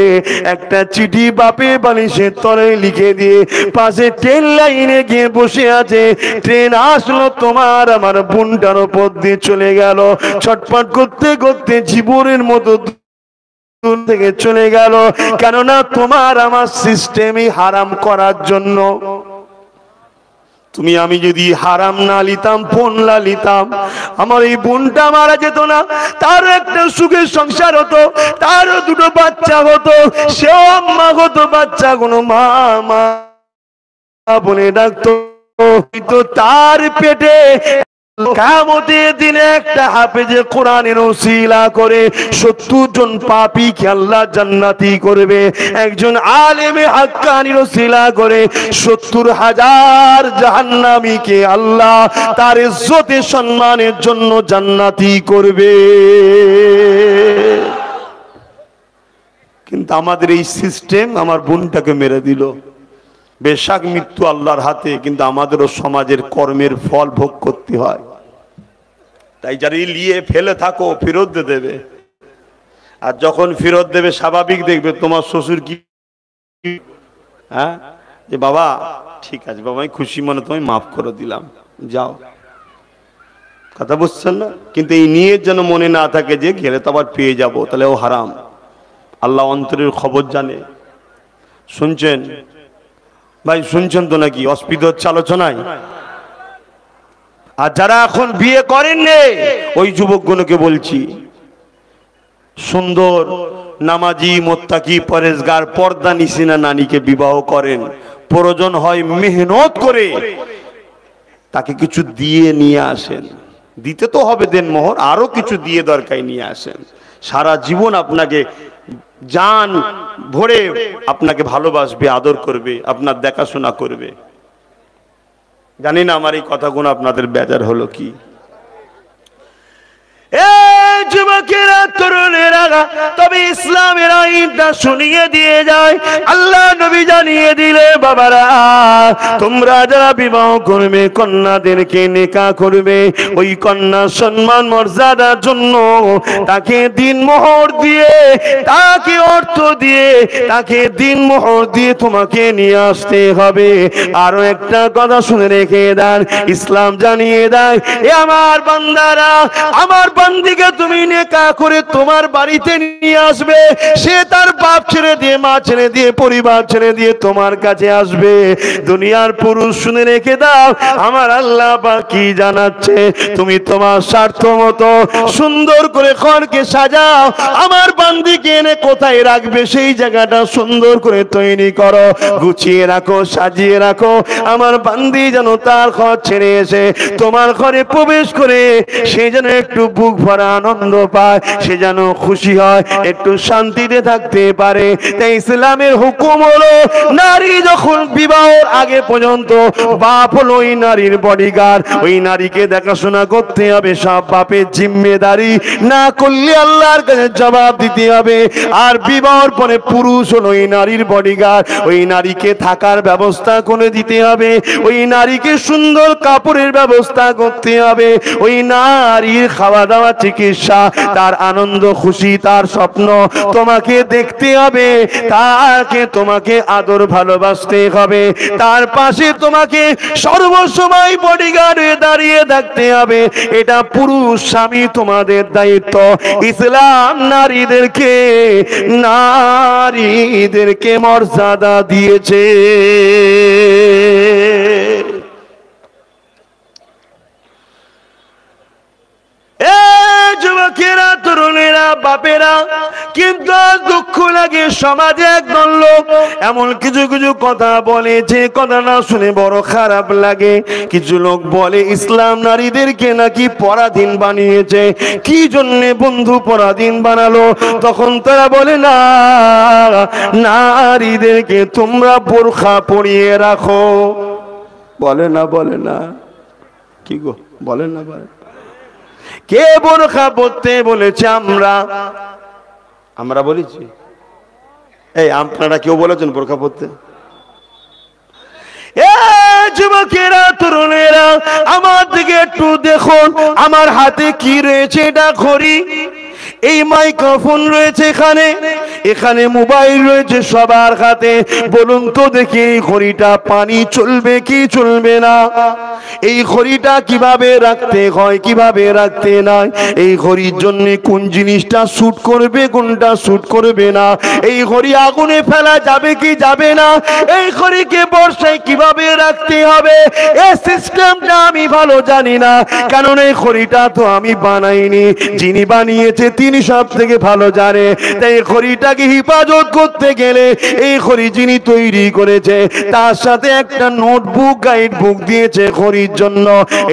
একটা চিঠি বাপে বালিশের তলায় লিখে দিয়ে পাশে ট্রেন লাইনে গিয়ে বসে আছে। ট্রেন আসলো, তোমার আমার বোনটার উপর দিয়ে চলে গেল। ছটফট করতে করতে জীবনের মতো দূর থেকে চলে গেল, কেননা তোমার আমার সিস্টেমই হারাম করার জন্য। তুমি আমি যদি হারাম না লিতাম, ফোন না লিতাম, আমার এই বোনটা মারা যেত না, তার একটা সুখের সংসার হতো, তারও 2টো বাচ্চা হতো, সেও আম্মা হতো, বাচ্চা কোনো মা মা বলে ডাকতো। তো তার পেটে কিয়ামতের দিনে একটা হাফেজে কোরআনের ওসিলা করে 70 জন পাপীকে আল্লাহ জান্নাতি করবে, একজন আলেমে হাক্কানির ওসিলা করে 70,000 জাহান্নামীকে আল্লাহ তার ইজ্জতে সম্মানের জন্য জান্নাতি করবে। কিন্তু আমাদের এই সিস্টেম আমার বোনটাকে মেরে দিল। বেশাক মৃত্যু আল্লাহর হাতে, কিন্তু আমাদেরও সমাজের কর্মের ফল ভোগ করতে হয়। তাই যারা নিয়ে ফেলে থাকো ফেরত দেবে, আর যখন ফেরত দেবে স্বাভাবিক দেখবে তোমার শ্বশুর কি, হ্যাঁ, যে বাবা ঠিক আছে বাবা, আমি খুশি মনে তোমায় মাফ করে দিলাম, যাও। কথা বুঝছেন না? কিন্তু এই নিয়ে যেন মনে না থাকে যে গেলে তো আবার পেয়ে যাবো, তাহলে ও হারাম। আল্লাহ অন্তরের খবর জানে। শুনছেন ভাই, শুনছেন তো নাকি? অসুবিধা হচ্ছে আলোচনায়? আর যারা এখন বিয়ে করেন নে, ওই যুবকগুলোকে বলছি, সুন্দর নামাজি মোত্তাকি পরেজগার পর্দা নিশিনা নারীকে বিবাহ করেন, প্রয়োজন হয় মেহনত করে তাকে কিছু দিয়ে নিয়ে আসেন। দিতে তো হবে দেনমোহর, আরো কিছু দিয়ে দরকার নিয়ে আসেন। সারা জীবন আপনাকে জান ভরে আপনাকে ভালোবাসবে, আদর করবে, আপনার দেখাশোনা করবে। জানি না আমার এই কথাগুলো আপনাদের বেজার হলো কি? যুবকেরা, তরুণেরা, তবে ইসলামের আইনটা শুনিয়ে দিয়ে যায়। আল্লাহ নবী জানিয়ে দিলে, বাবারা তোমরা যারা বিবাহ করবে, কন্যাদেরকে নেকা করবে, ওই কন্যা সম্মান মর্যাদার জন্য তাকে দিনমোহর দিয়ে, তাকে অর্থ দিয়ে, তাকে দিনমোহর দিয়ে তোমাকে নিয়ে আসতে হবে। আরো একটা কথা শুনে রেখে দেন, ইসলাম জানিয়ে দেয়, এ আমার বান্দারা, আমার বান্দিকে তুমি নেকা করে তোমার বাড়িতে নিয়ে আসবে, সে তার বাপ ছেড়ে দিয়ে, মা ছেড়ে দিয়ে, পরিবার ছেড়ে দিয়ে তোমার কাছে আসবে। দুনিয়ার পুরুষ শুনে রেখে দাও, আমার আল্লাহ পাক কি জানাচ্ছে, তুমি তোমার স্বার্থ মতো সুন্দর করে ঘরকে সাজাও, আমার বান্দিকে এনে কোথায় রাখবে সেই জায়গাটা সুন্দর করে তৈরি করো, গুছিয়ে রাখো, সাজিয়ে রাখো। আমার বান্দি যেন তার ঘর ছেড়ে এসে তোমার ঘরে প্রবেশ করে সে যেন একটু বুক ভরা আনন্দ আনন্দ পায়, সে যেন খুশি হয়, একটু শান্তিতে থাকতে পারে। তাই ইসলামের হুকুম হলো নারী যখন বিবাহের আগে পর্যন্ত বাপ হলো ওই নারীর বডিগার্ড, ওই নারীকে দেখাশোনা করতে হবে, সব বাপের জিম্মেদারি, না করলে আল্লাহর কাছে জবাব দিতে হবে। আর বিবাহের পরে পুরুষ হলো ওই নারীর বডিগার্ড, ওই নারীকে থাকার ব্যবস্থা করে দিতে হবে, ওই নারীকে সুন্দর কাপড়ের ব্যবস্থা করতে হবে, ওই নারীর খাওয়া দাওয়া চিকিৎসা, তার আনন্দ খুশি, তার স্বপ্ন তোমাকে দেখতে হবে, তাকে তোমাকে আদর ভালোবাসতে হবে, তার পাশে তোমাকে সর্বসময় বডিগার্ড হয়ে দাঁড়িয়ে থাকতে হবে। এটা পুরুষ স্বামী তোমাদের দায়িত্ব। ইসলাম নারীদেরকে মর্যাদা দিয়েছে। যুবকেরা, তরুণেরা, বাপেরা, কিন্তু দুঃখ লাগে সমাজে একদল লোক এমন কিছু কিছু কথা বলে, যে কথাটা শুনে বড় খারাপ লাগে। কিছু লোক বলে ইসলাম নারীদেরকে নাকি পরাধীন বানিয়েছে। কি জন্যে বন্ধু পরাধীন বানালো? তখন তারা বলে না, নারীদেরকে তোমরা বোরখা পরিয়ে রাখো। বলে না, বলে না, কি গো, বলে না, বলে কে বোরখা পরতে বলেছে? আমরা বলেছি? এই আপনারা কেউ বলেছেন বোরখা পরতে? যুবকেরা, তরুণেরা, আমার দিকে একটু দেখুন, আমার হাতে কি রয়েছে? এটা ঘড়ি, এই মাইক্রোফোন রয়েছে, এখানে মোবাইল রয়েছে সবার হাতে। বলুন তো দেখি, এই ঘড়িটা পানি চলবে কি চলবে না? এই ঘড়িটা কিভাবে রাখতে হয়, কিভাবে রাখতে নাই, এই ঘড়ির জন্য কোন জিনিসটা শুট করবে, কোনটা শুট করবে না, এই ঘড়ি আগুনে ফেলা যাবে কি যাবে না, এই ঘড়িকে বর্ষায় কিভাবে রাখতে হবে, এই সিস্টেমটা আমি ভালো জানি না, কারণ এই ঘড়িটা তো আমি বানাইনি, যিনি বানিয়েছে তিনি সব থেকে ভালো জানে। তাই ঘড়িটাকে হেফাজত করতে গেলে এই ঘড়ি যিনি তৈরি করেছে তার সাথে একটা নোটবুক, গাইড বুক দিয়েছে ঘড়ির জন্য।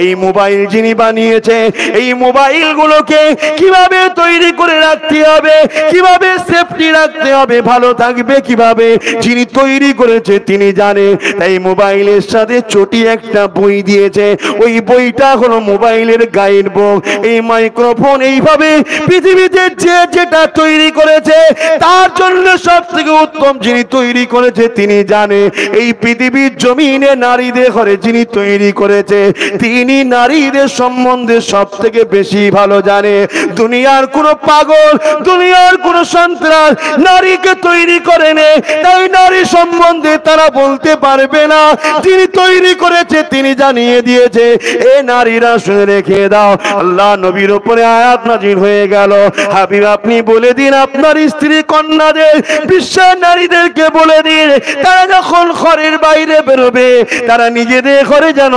এই মোবাইল যিনি বানিয়েছে, এই মোবাইল গুলোকে কিভাবে তৈরি করে রাখতে হবে, কিভাবে সেফটি রাখতে হবে, ভালো থাকবে কিভাবে, যিনি তৈরি করেছে তিনি জানে। তাই মোবাইলের সাথে ছোটি একটা বই দিয়েছে, ওই বইটা হলো মোবাইলের গাইড বুক। এই মাইক্রোফোন এইভাবে পৃথিবীতে যে যেটা তৈরি করেছে তার জন্য সব থেকে উত্তম যিনি তৈরি করেছে তিনি জানে। এই পৃথিবীর জমিনে নারীদের ঘরে যিনি তৈরি করেছে তিনি নারীদের সম্বন্ধে সব থেকে বেশি ভালো জানে। দুনিয়ার কোন পাগল, দুনিয়ার কোন সন্ত্রাস নারীকে তৈরি করে নে, তাই নারী সম্বন্ধে তারা বলতে পারবে না। যিনি তৈরি করেছে তিনি জানিয়ে দিয়েছে। এ নারীরা শুনে রেখে দাও, আল্লাহ নবীর উপরে আয়াত নাযিল হয়ে গেল, হাবিব আপনি বলে দিন আপনার স্ত্রী কন্যাদের, বিশ্বের নারীদেরকে বলে দিন, তারা যখন ঘরের বাইরে বেরোবে তারা নিজেদের ঘরে যেন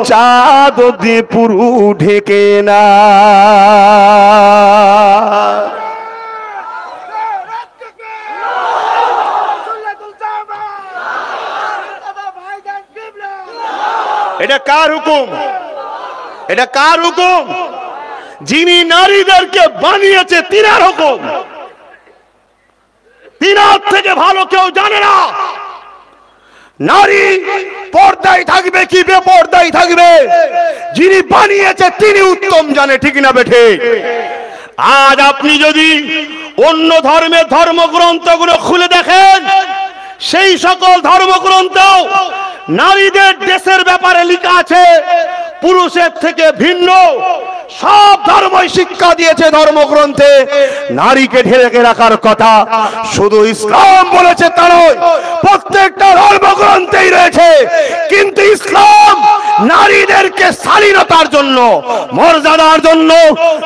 চাদর দিয়ে পুরু ঢেকে না। এটা কার হুকুম? এটা কার হুকুম? যিনি নারীদেরকে বানিয়েছে তিনার হুকুম। তিনার থেকে ভালো কেউ জানে না নারী পর্দায় থাকবে কি বেপর্দায় থাকবে। যিনি বানিয়েছে তিনি উত্তম জানে, ঠিক না বেঠে? আজ আপনি যদি অন্য ধর্মের ধর্মগ্রন্থগুলো খুলে দেখেন, সেই সকল ধর্মগ্রন্থ নারীদের দেশের ব্যাপারে লেখা আছে পুরুষের থেকে ভিন্ন। সব ধর্মই শিক্ষা দিয়েছে ধর্মগ্রন্থে নারীকে ঢেকে রাখার কথা। শুধু ইসলাম বলেছে তা নয়, প্রত্যেকটা ধর্মগ্রন্থেই রয়েছে। কিন্তু ইসলাম নারীদেরকে স্বাধীনতার জন্য, মর্যাদার জন্য,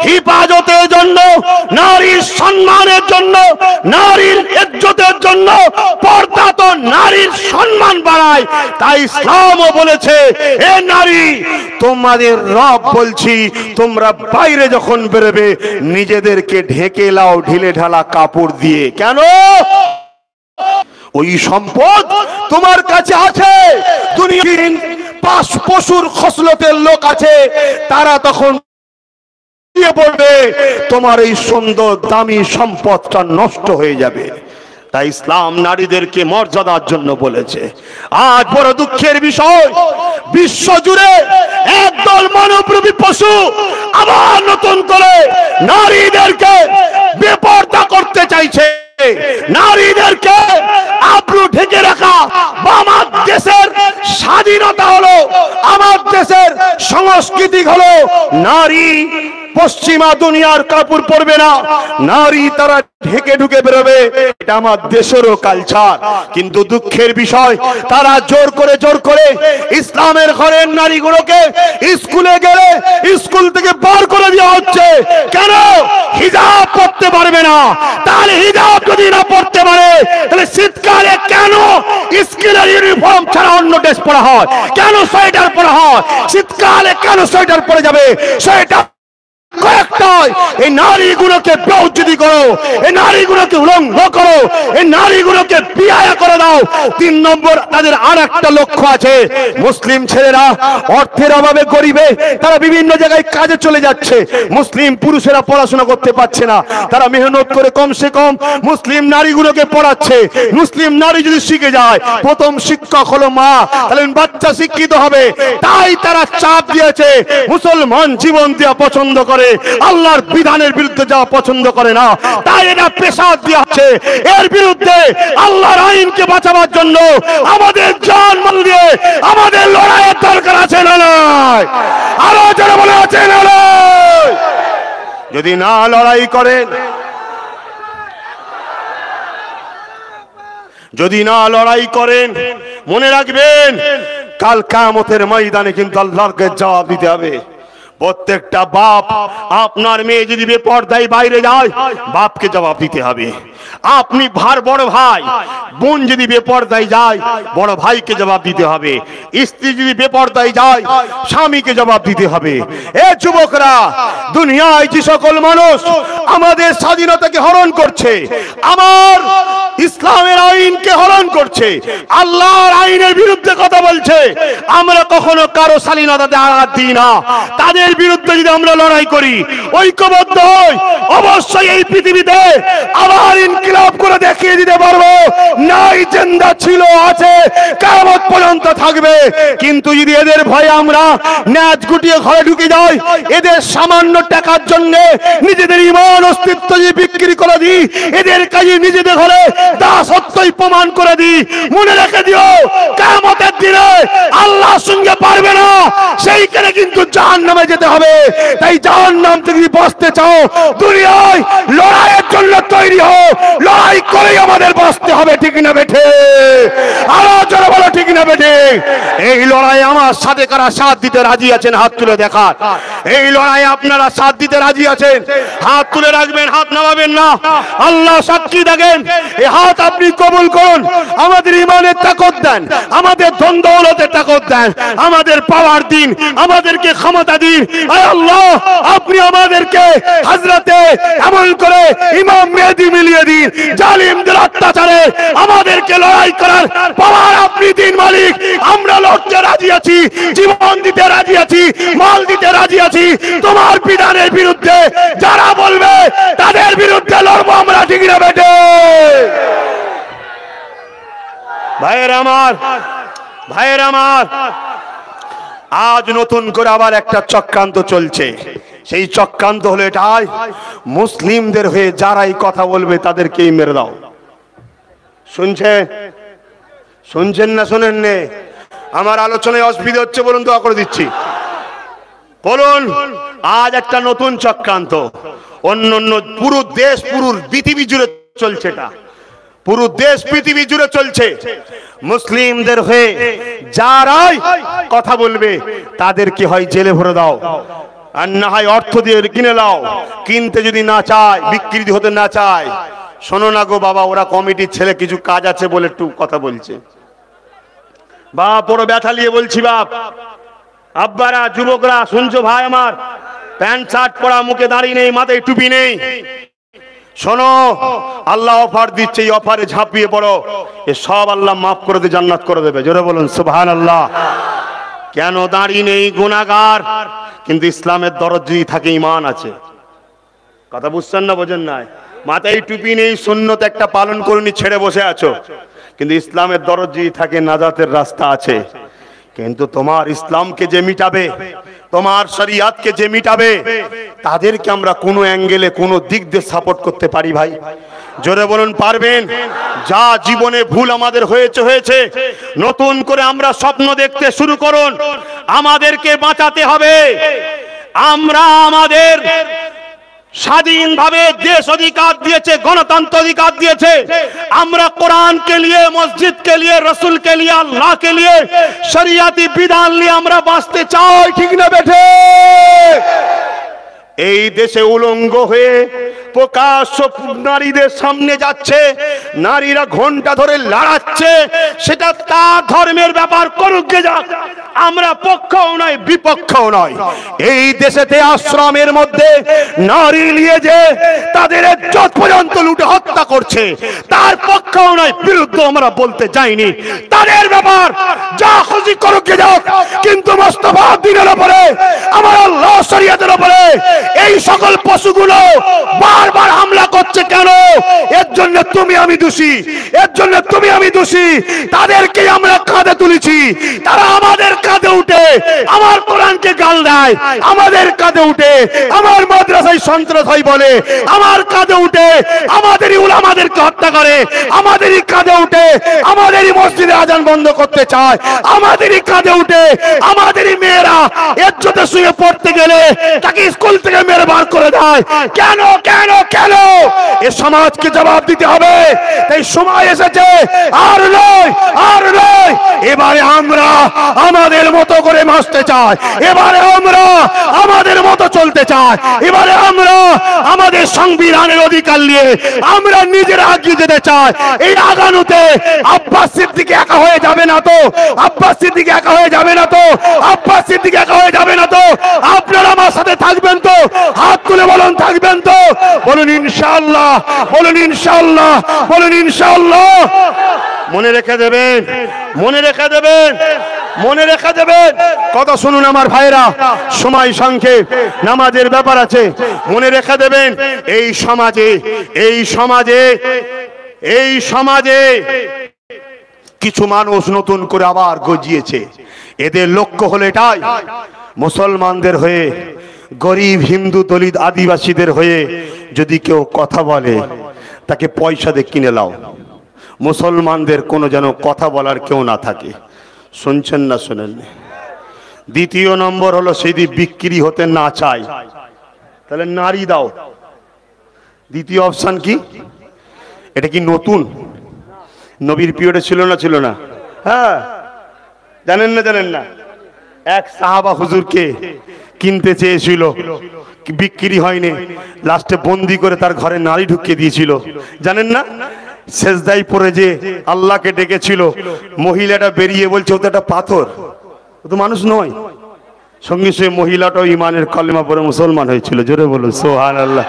হিফাজতের জন্য, নারীর সম্মানের জন্য, নারীর ইজ্জতের জন্য, পর্দা তো নারীর সম্মান বাড়ায়। তাই ইসলামও বলেছে, এ নারী তোমাদের রব বলছি, তোমরা বাইরে যখন বেরোবে নিজেদেরকে ঢেকে লাও ঢিলে ঢালা কাপড় দিয়ে। কেন? ওই সম্পদ তোমার কাছে আছে। দুনিয়ার পশুর খসলতের লোক আছে, তারা তখন ঝাঁপিয়ে পড়বে, তোমার এই সুন্দর দামি সম্পদটা নষ্ট হয়ে যাবে। তাই ইসলাম নারীদেরকে মর্যাদার জন্য বলেছে। আজ বড় দুঃখের বিষয়, বিশ্ব জুড়ে একদল মানবরূপী পশু আবার নতুন করে নারীদেরকে বেপরদা করতে চাইছে। নারীদেরকে আব্রু ঢেকে রাখা আমার দেশের স্বাধীনতা হলো, আমার দেশের সংস্কৃতি হলো নারী পশ্চিমা দুনিয়ার কাপড় পরবে না, নারী তারা ঢেকে ঢুকে বেরোবে, এটা আমার দেশেরও কালচার। কিন্তু দুঃখের বিষয়, তারা জোর করে ইসলামের ঘরের নারীগুলোকে স্কুলে গেলে স্কুল থেকে বার করে দেওয়া হচ্ছে। কেন? হিজাব পরতে পারবে না। তাহলে হিজাব যদি না পরতে পারে, তাহলে শীতকালে কেন স্কুলের ইউনিফর্ম ছাড়া অন্য ড্রেস পরা হয়? কেন সোয়েটার পরা হয়? শীতকালে কেন সোয়েটার পরে যাবে? সোয়েটার কয়েকটাই এই নারীগুলোকে বেউজ্জতি করো, এই নারীগুলোকে উলঙ্গ করো, এই নারীগুলোকে বিয়ে করে দাও। 3 নম্বর, তাদের আর একটা লক্ষ্য আছে। মুসলিম ছেলেরা অর্থের অভাবে গরিবে তারা বিভিন্ন জায়গায় কাজে চলে যাচ্ছে। মুসলিম পুরুষেরা পড়াশোনা করতে পারছে না, তারা মেহনত করে কমসে কম মুসলিম নারীগুলোকে পড়াচ্ছে। মুসলিম নারী যদি শিখে যায়, প্রথম শিক্ষক হলো মা, তাহলে বাচ্চা শিক্ষিত হবে। তাই তারা চাপ দিয়েছে, মুসলমান জীবন দেওয়া পছন্দ করে, আল্লাহর বিধানের বিরুদ্ধে যাওয়া পছন্দ করে না। তাই এটা পেশা দিয়েছে। এর বিরুদ্ধে আল্লাহর আইনকে বাঁচাবার জন্য আমাদের জান মাল দিয়ে আমাদের লড়াইয়ের দরকার আছে না নাই? আরো যারা বলে আছে না নাই? যদি না লড়াই করেন, যদি না লড়াই করেন, মনে রাখবেন কাল কিয়ামতের ময়দানে কিন্তু আল্লাহকে জবাব দিতে হবে। প্রত্যেকটা বাপ, আপনার মেয়ে যদি বেপরদায় বাইরে যায়, বাপকে জবাব দিতে হবে। আপনি বড় ভাই বোন যদি বেপরদায় যায়, বড় ভাইকে জবাব দিতে হবে। স্ত্রী যদি বেপরদায় যায়, স্বামীকে জবাব দিতে হবে। এ যুবকরা, দুনিয়ায় যে সকল মানুষ আমাদের স্বাধীনতাকে হরণ করছে, আমার ইসলামের আইনকে হরণ করছে, আল্লাহর আইনের বিরুদ্ধে কথা বলছে, আমরা কখনো কারো স্বাধীনতাতে আঘাত দিই না। তাদের বিরুদ্ধে যদি আমরা লড়াই করি, ঐক্যবদ্ধ হই, অবশ্যই এই পৃথিবীতে আবার ইনকিলাব করে দেখিয়ে দিতে পারবো। নাই জিন্দা ছিল, আছে, কিয়ামত পর্যন্ত থাকবে। কিন্তু যদি এদের ভয়ে আমরা ন্যাজ গুটিয়ে ঘরে ঢুকে যাই, এদের সামান্য টাকার জন্য নিজেদের ঈমান অস্তিত্ব যদি বিক্রি করে দিই, এদের কাজে নিজেদের ঘরে দাসত্বই প্রমাণ করে দিই, মনে রেখে দিও কিয়ামতের দিনে আল্লাহর সঙ্গে পারবে না, সেইখানে কিন্তু জাহান্নামে যেতে হবে। তাই জাহান্নাম থেকে যদি বাঁচতে চাও, দুনিয়ায় লড়াইয়ের জন্য তৈরি হও। লড়াই করেই আমাদের বাঁচতে হবে, ঠিক না বেঠে? আরো জোরে বলো, ঠিক না বেঠে? এই লড়াই আমার সাথে কারা সাথ দিতে রাজি আছেন? হাত তুলে দেখান। এই লড়াই আপনারা সাথ দিতে রাজি আছেন? হাত তুলে রাখবেন, হাত নামাবেন না। আল্লাহ সাক্ষী দেখেন, এই হাত আপনি কবুল করুন। আমাদের ঈমানের তাকত দেন, আমাদের ধন দৌলতের তাকত দেন, আমাদের পাওয়ার দিন, আমাদেরকে ক্ষমতা দিন। আয় আল্লাহ, আপনি আমাদেরকে হযরতে এমন করে ইমাম মেহেদী মিলিয়ে দিন, জালিমদের অত্যাচারে আমাদেরকে লড়াই করার পাওয়ার আপনি দিন মালিক। আমরা লড়তে রাজি আছি, জীবন দিতে রাজি আছি, মাল দিতে রাজি আছি। তোমার বিধানের বিরুদ্ধে যারা বলবে, তাদের বিরুদ্ধে লড়বো আমরা, ঠিক না বেটে? ভাইয়ের আমার, ভাইয়ের আমার, আজ নতুন করে আবার একটা চক্রান্ত চলছে। সেই চক্রান্ত হলো এটাই, মুসলিমদের হয়ে যারাই কথা বলবে তাদেরকেই মেরে দাও। শুনছেন? শুনছেন না শোনেন নে? আমার আলোচনায় অসুবিধা হচ্ছে বলুন, দোয়া করে দিচ্ছি। বলুন, আজ একটা নতুন চক্রান্ত অন্য পুরো দেশ, পুরো পৃথিবী জুড়ে চলছে। এটা পুরো দেশ পৃথিবী জুড়ে চলছে। মুসলিমদের হয়ে যারাই কথা বলবে তাদেরকে হয় জেলে ভরে দাও, আর না হয় অর্থ দিয়ে কিনে নাও। কিনতে যদি না চায়, বিক্রি হতে না চায়, শোনো না গো বাবা, ওরা কমিটির ছেলে কিছু কাজ আছে বলে একটু কথা বলছে। বাপ, বড় ব্যথা নিয়ে বলছি বাপ, আব্বারা, যুবকরা শুনছো ভাই আমার, প্যান্ট শার্ট পরা, মুখে দাড়ি নেই, মাথায় টুপি নেই, শোনো, আল্লাহ অফার দিচ্ছে, এই অফারে ঝাঁপিয়ে পড়ো। এ সব আল্লাহ মাফ করে দিয়ে জান্নাত করে দেবে। জোরে বলুন সুবহানাল্লাহ। কেন দাড়ি নেই গুনাহগার, কিন্তু ইসলামের দরদ যদি থাকে ঈমান আছে। কথা বুঝছেন না বোঝেন না? মাথায় টুপি নেই, সুন্নত একটা পালন করুনি, ছেড়ে বসে আছো, কিন্তু ইসলামের দরদ যদি থাকে নাজাতের রাস্তা আছে। কিন্তু তোমার ইসলামকে যে মিটাবে, তোমার শরিয়াতকে যে মিটাবে, তাদেরকে আমরা কোনো অ্যাঙ্গেলে কোনো দিক দিয়ে সাপোর্ট করতে পারি ভাই? জোরে বলুন পারবেন? যা জীবনে ভুল আমাদের হয়েছে, নতুন করে আমরা স্বপ্ন দেখতে শুরু করুন। আমাদেরকে বাঁচাতে হবে। আমরা আমাদের স্বাধীনভাবে দেশ অধিকার দিয়েছে, গণতন্ত্র অধিকার দিয়েছে। আমরা কোরআন কে লিয়ে, মসজিদ কে লিয়ে, রসুল কে লিয়ে, আল্লাহ কে লিয়ে, শরিয়াতি বিধান নিয়ে আমরা বাঁচতে চাই, ঠিক না বেঠে? এই দেশে উলঙ্গ হয়ে প্রকাশ্য নারীদের সামনে যাচ্ছে, নারীরা ঘন্টা ধরে লড়াচ্ছে, সেটা তার ধর্মের ব্যাপার, করুক গে যাক। আমরা পক্ষও নয় বিপক্ষও নয়। এই দেশেতে আশ্রমের মধ্যে নারী নিয়ে যে তাদের ইজ্জত পর্যন্ত লুটে হত্যা করছে, তার পক্ষও নয় বিরুদ্ধে আমরা বলতে যাইনি। তাদের ব্যাপার, যা খুশি করুক গে যাক, কিন্তু মুস্তাফা দ্বীনের উপরে, আমার আল্লাহ শরীয়তের উপরে এই সকল পশুগুলো বারবার হামলা করছে কেন? এর জন্য তুমি আমি দোষী, এর জন্য তুমি আমি দোষী। তাদেরকে আমরা কাঁধে তুলেছি, তারা আমাদের কাঁধে উঠে আমার কোরআনকে গাল দেয়, আমাদের কাঁধে উঠে আমার মাদ্রাসায় সন্ত্রাস হয় বলে, আমার কাঁধে উঠে আমাদেরই উলামাদেরকে হত্যা করে, আমাদেরই কাঁধে উঠে আমাদেরই মসজিদে আজান বন্ধ করতে চায়, আমাদেরই কাঁধে উঠে আমাদেরই মেয়েরা ইজ্জতের সঙ্গে পড়তে গেলে তাকে স্কুল থেকে মেরে বার করে দেয়। কেন কেন কেন? এ সমাজকে জবাব দিতে হবে। তাই সময় এসেছে, আর নয় আর নয়। এবারে আমরা আমাদের মতো করে বাঁচতে চাই, এবারে আমরা আমাদের মতো চলতে চাই, এবারে আমরা আমাদের সংবিধানের অধিকার নিয়ে আমরা নিজেরা এগিয়ে যেতে চাই। এই আগানোতে আব্বাস সিদ্দিকী একা হয়ে যাবে না তো, আব্বাস সিদ্দিকী একা হয়ে যাবে না তো, আব্বাস সিদ্দিকী একা হয়ে যাবে না তো। আপনারা আমার সাথে থাকবেন তো? হাত তুলে বলুন থাকবেন তো? বলুন ইনশাআল্লাহ, বলুন ইনশাআল্লাহ, বলুন ইনশাআল্লাহ। মনে রেখে দেবেন, মনে রেখে দেবেন, মনে রেখে দেবেন। কথা শুনুন আমার ভাইরা, সময় সংক্ষেপ, নামাজের ব্যাপার আছে। মনে রেখে দেবেন, এই সমাজে, এই সমাজে, এই সমাজে কিছু মানুষ নতুন করে আবার গজিয়েছে। এদের লক্ষ্য হলো এটাই, মুসলমানদের হয়ে, গরিব হিন্দু দলিত আদিবাসীদের হয়ে যদি কেউ কথা বলে, তাকে পয়সা দিয়ে কিনে লাও। মুসলমানদের কোনো যেন কথা বলার কেউ না থাকে। শুনছেন না শোনেন? দ্বিতীয় নম্বর হলো, যদি বিক্রি হতে না চায় তাহলে নারী দাও। দ্বিতীয় অপশন কি? এটা কি নতুন? নবীর পিরিয়ডে ছিল না? ছিল না? হ্যাঁ, জানেন না? জানেন না? এক সাহাবা হুজুরকে কিনতে চেয়েছিল, বিক্রি হয়নি, লাস্টে বন্দি করে তার ঘরে নারী ঢুকিয়ে দিয়েছিল। জানেন না? সেজদায় পড়ে যে আল্লাহকে ডেকেছিল, মহিলাটা বেরিয়ে বলছে ও তো একটা পাথর, ও তো মানুষ নয়। সঙ্গে সঙ্গে মহিলাটাও ইমানের কলেমা পড়ে মুসলমান হয়েছিল। জোরে বলুন সুবহানাল্লাহ।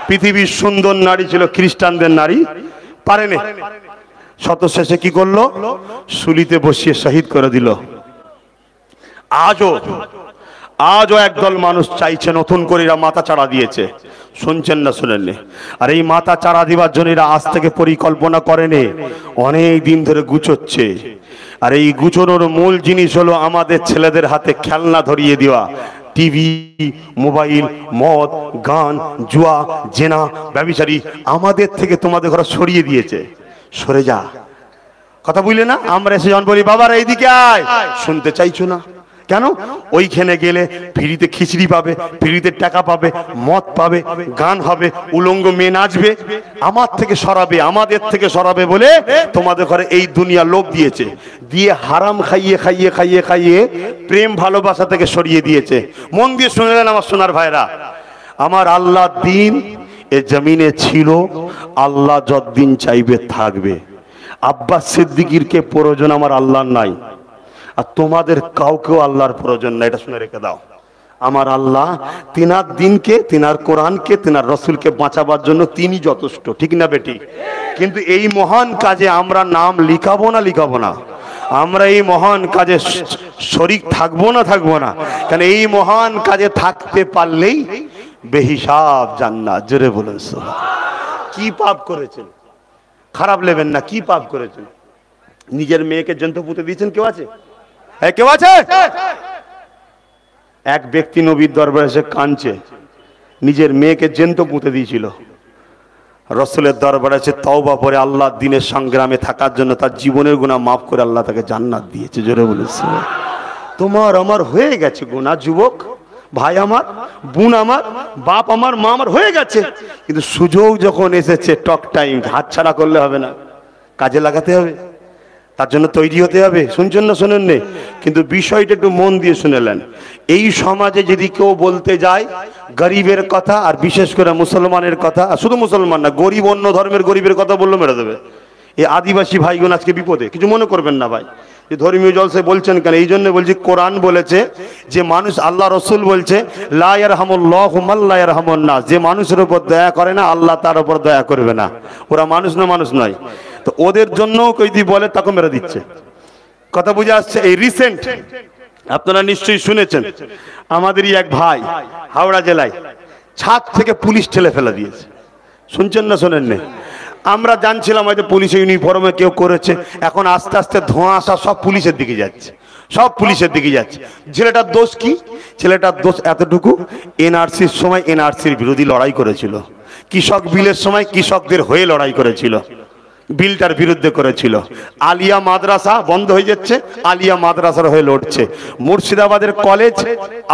পৃথিবীর সুন্দর নারী ছিল, খ্রিস্টানদের নারী, পারেনি। শত শেষে কি করলো? শুলিতে বসিয়ে শহীদ করে দিল। আজও একদল মানুষ চাইছে নতুন করে, এরা মাথা চাড়া দিয়েছে। শুনছেন না শুনেননি? আর এই মাথা চাড়া দিবার জন্য এরা আজ থেকে পরিকল্পনা করেনি, অনেক দিন ধরে গুছোচ্ছে। আর এই গুছোনোর মূল জিনিস হলো আমাদের ছেলেদের হাতে খেলনা ধরিয়ে দেওয়া। টিভি, মোবাইল, মদ, গান, জুয়া, জেনা, ব্যভিচারী আমাদের থেকে তোমাদের ঘরে সরিয়ে দিয়েছে। সরে যা, কথা বুঝলে না? আমরা এসে যখন বলি বাবার এইদিকে আয়, শুনতে চাইছো না কেন? ওইখানে গেলে ফ্রিতে খিচড়ি পাবে, ফ্রিতে টাকা পাবে, মদ পাবে, গান হবে, উলঙ্গ মেয়ে নাচবে। আমার থেকে সরাবে, আমাদের থেকে সরাবে বলে তোমাদের ঘরে এই দুনিয়া লোক দিয়েছে, দিয়ে হারাম খাইয়ে খাইয়ে খাইয়ে খাইয়ে প্রেম ভালোবাসা থেকে সরিয়ে দিয়েছে। মন দিয়ে শুনলেন আমার সোনার ভাইরা, আমার আল্লাহ দিন এ জমিনে ছিল, আল্লাহ যতদিন চাইবে থাকবে। আব্বাস সিদ্দিকীর কে প্রয়োজন আমার আল্লাহর নাই, আর তোমাদের কাউকেও আল্লাহর প্রয়োজন নাই। এটা শুনে রেখে দাও। আমার আল্লাহ তিনার দিনকে, তিনার কোরআনকে, তিনার রসুলকে বাঁচাবার জন্য তিনি যথেষ্ট, ঠিক না বেটি? কিন্তু এই মহান কাজে আমরা নাম লিখাবো না, লিখাবো না? আমরা এই মহান কাজে শরীক থাকবো না কারণ এই মহান কাজে থাকতে পারলেই বেহিসাব জান্নাত। জোরে বলুন সুবহানাল্লাহ। কি পাপ করেছেন? খারাপ নেবেন না, কি পাপ করেছেন? নিজের মেয়েকে জন্তু পুঁতে দিয়েছেন? কেউ আছে? কেউ আছে? এক ব্যক্তি নবীর দরবারে এসে কাঁদছে, নিজের মেয়েকে জন্তু পুঁতে দিয়েছিল। রাসূলের দরবারে এসে তওবা করে আল্লাহর দ্বীনের সংগ্রামে থাকার জন্য তার জীবনের গুনাহ মাফ করে আল্লাহ তাকে জান্নাত দিয়েছে। জোরে বলুন সুবহানাল্লাহ। তোমার আমার হয়ে গেছে গুনাহ যুবক, ভাই আমার, বোন আমার, বাপ আমার, মা আমার হয়ে গেছে, কিন্তু সুযোগ যখন এসেছে টক টাইম হাতছাড়া করলে হবে না, কাজে লাগাতে হবে, তার জন্য তৈরি হতে হবে। শুনছেন না শোনেন নে? কিন্তু বিষয়টা একটু মন দিয়ে শুনেলেন। এই সমাজে যদি কেউ বলতে যায় গরিবের কথা, আর বিশেষ করে মুসলমানের কথা, আর শুধু মুসলমান না, গরিব অন্য ধর্মের গরিবের কথা বললো মেরে দেবে। এই আদিবাসী ভাইগণ আজকে বিপদে, কিছু মনে করবেন না ভাই যে ধর্মীয় জলসে বলছেন কেন, এই জন্য বলছি কোরআন বলেছে যে মানুষ, আল্লাহ রসুল বলছে লা ইয়ারহামুল্লাহু মান লা ইয়ারহামুন নাস, যে মানুষের উপর দয়া করে না আল্লাহ তার উপর দয়া করবে না। ওরা মানুষ না, মানুষ নয়, তো ওদের জন্য যদি বলে তাকে মেরে দিচ্ছে। কথা বুঝে আসছে? এই রিসেন্ট আপনারা নিশ্চয়ই শুনেছেন, আমাদেরই এক ভাই হাওড়া জেলায় ছাদ থেকে পুলিশ ঠেলে ফেলে দিয়েছে। শুনছেন না শোনেন না? আমরা জানছিলাম হয়তো পুলিশের ইউনিফর্মে কেউ করেছে, এখন আস্তে আস্তে ধোঁয়া আসা সব পুলিশের দিকে যাচ্ছে, সব পুলিশের দিকে যাচ্ছে। ছেলেটার দোষ কি? ছেলেটার দোষ এতটুকু, এনআরসির সময় এনআরসির বিরোধী লড়াই করেছিল, কৃষক বিলের সময় কৃষকদের হয়ে লড়াই করেছিল, বিলটার বিরুদ্ধে করেছিল। আলিয়া মাদ্রাসা বন্ধ হয়ে যাচ্ছে, আলিয়া মাদ্রাসার হয়ে লড়ছে। মুর্শিদাবাদের কলেজ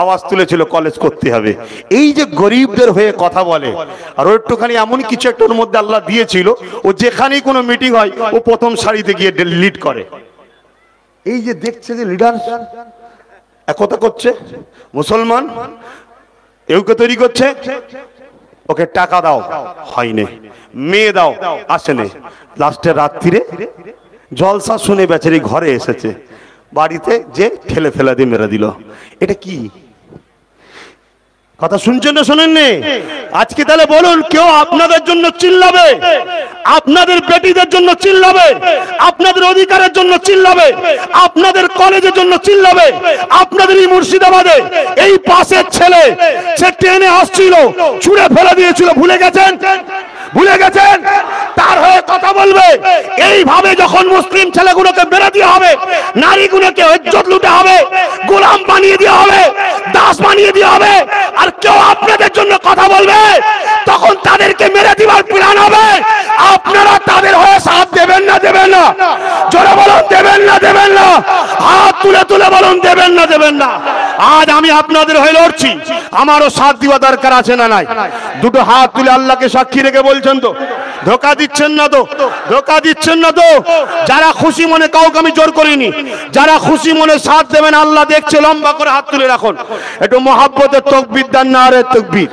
আওয়াজ তুলেছিল কলেজ করতে হবে। এই যে গরিবদের হয়ে কথা বলে, আর একটুখানি এমন কিছু একটার মধ্যে আল্লাহ দিয়েছিল, ও যেখানেই কোনো মিটিং হয় ও প্রথম সারিতে গিয়ে লিড করে। এই যে দেখছে যে লিডার একতা করছে, মুসলমান এউকে তৈরি করছে, ওকে টাকা দাও হয়নি, মেয়ে দাও আসেনি, লাস্টে রাত্রিরে জলসা শুনে বেচারি ঘরে এসেছে, বাড়িতে যে ঠেলে ফেলা দিয়ে মেরে দিল। এটা কি কথা? শুনছেন না শোনেন নি? আজকে তাহলে বলুন, কেউ আপনাদের জন্য চিল্লাবে, আপনাদের বেটিদের জন্য চিল্লাবে, আপনাদের অধিকারের জন্য চিল্লাবে, আপনাদের কলেজের জন্য চিল্লাবে, আপনাদের এই মুর্শিদাবাদে এই পাশের ছেলে সে ট্রেনে আসছিল ছুঁড়ে ফেলে দিয়েছিল, ভুলে গেছেন? ভুলে গেছেন? তার হয়ে কথা বলবে। এইভাবে যখন মুসলিম ছেলেগুলোকে মেরে দেওয়া হবে, নারীগুলোকে ইজ্জত লুটে হবে, গোলাম বানিয়ে দেওয়া হবে, দাস বানিয়ে দেওয়া হবে, আর কেউ আপনাদের জন্য কথা বলবে, তখন তাদেরকে মেরে দেওয়ার প্ল্যান হবে। আপনারা তাদের হয়ে সাথ দেবেন না? দেবেন না? জোরে বলুন, দেবেন না? দেবেন না? হাত তুলে তুলে বলুন, দেবেন না? দেবেন না? আজ আমি আপনাদের হয়ে লড়ছি, আমারও সাথ দেওয়া দরকার আছে না নাই? দুটো হাত তুলে আল্লাহকে সাক্ষী রেখে বলছেন তো? ধোঁকা দিচ্ছেন না তো? ধোঁকা দিচ্ছেন না তো? যারা খুশি মনে, কাউকে আমি জোর করিনি, যারা খুশি মনে সাথ দেবেন আল্লাহ দেখছে, লম্বা করে হাত তুলে রাখুন। একটু মহাব্বতের তাকবীর দেন, নারে তাকবীর।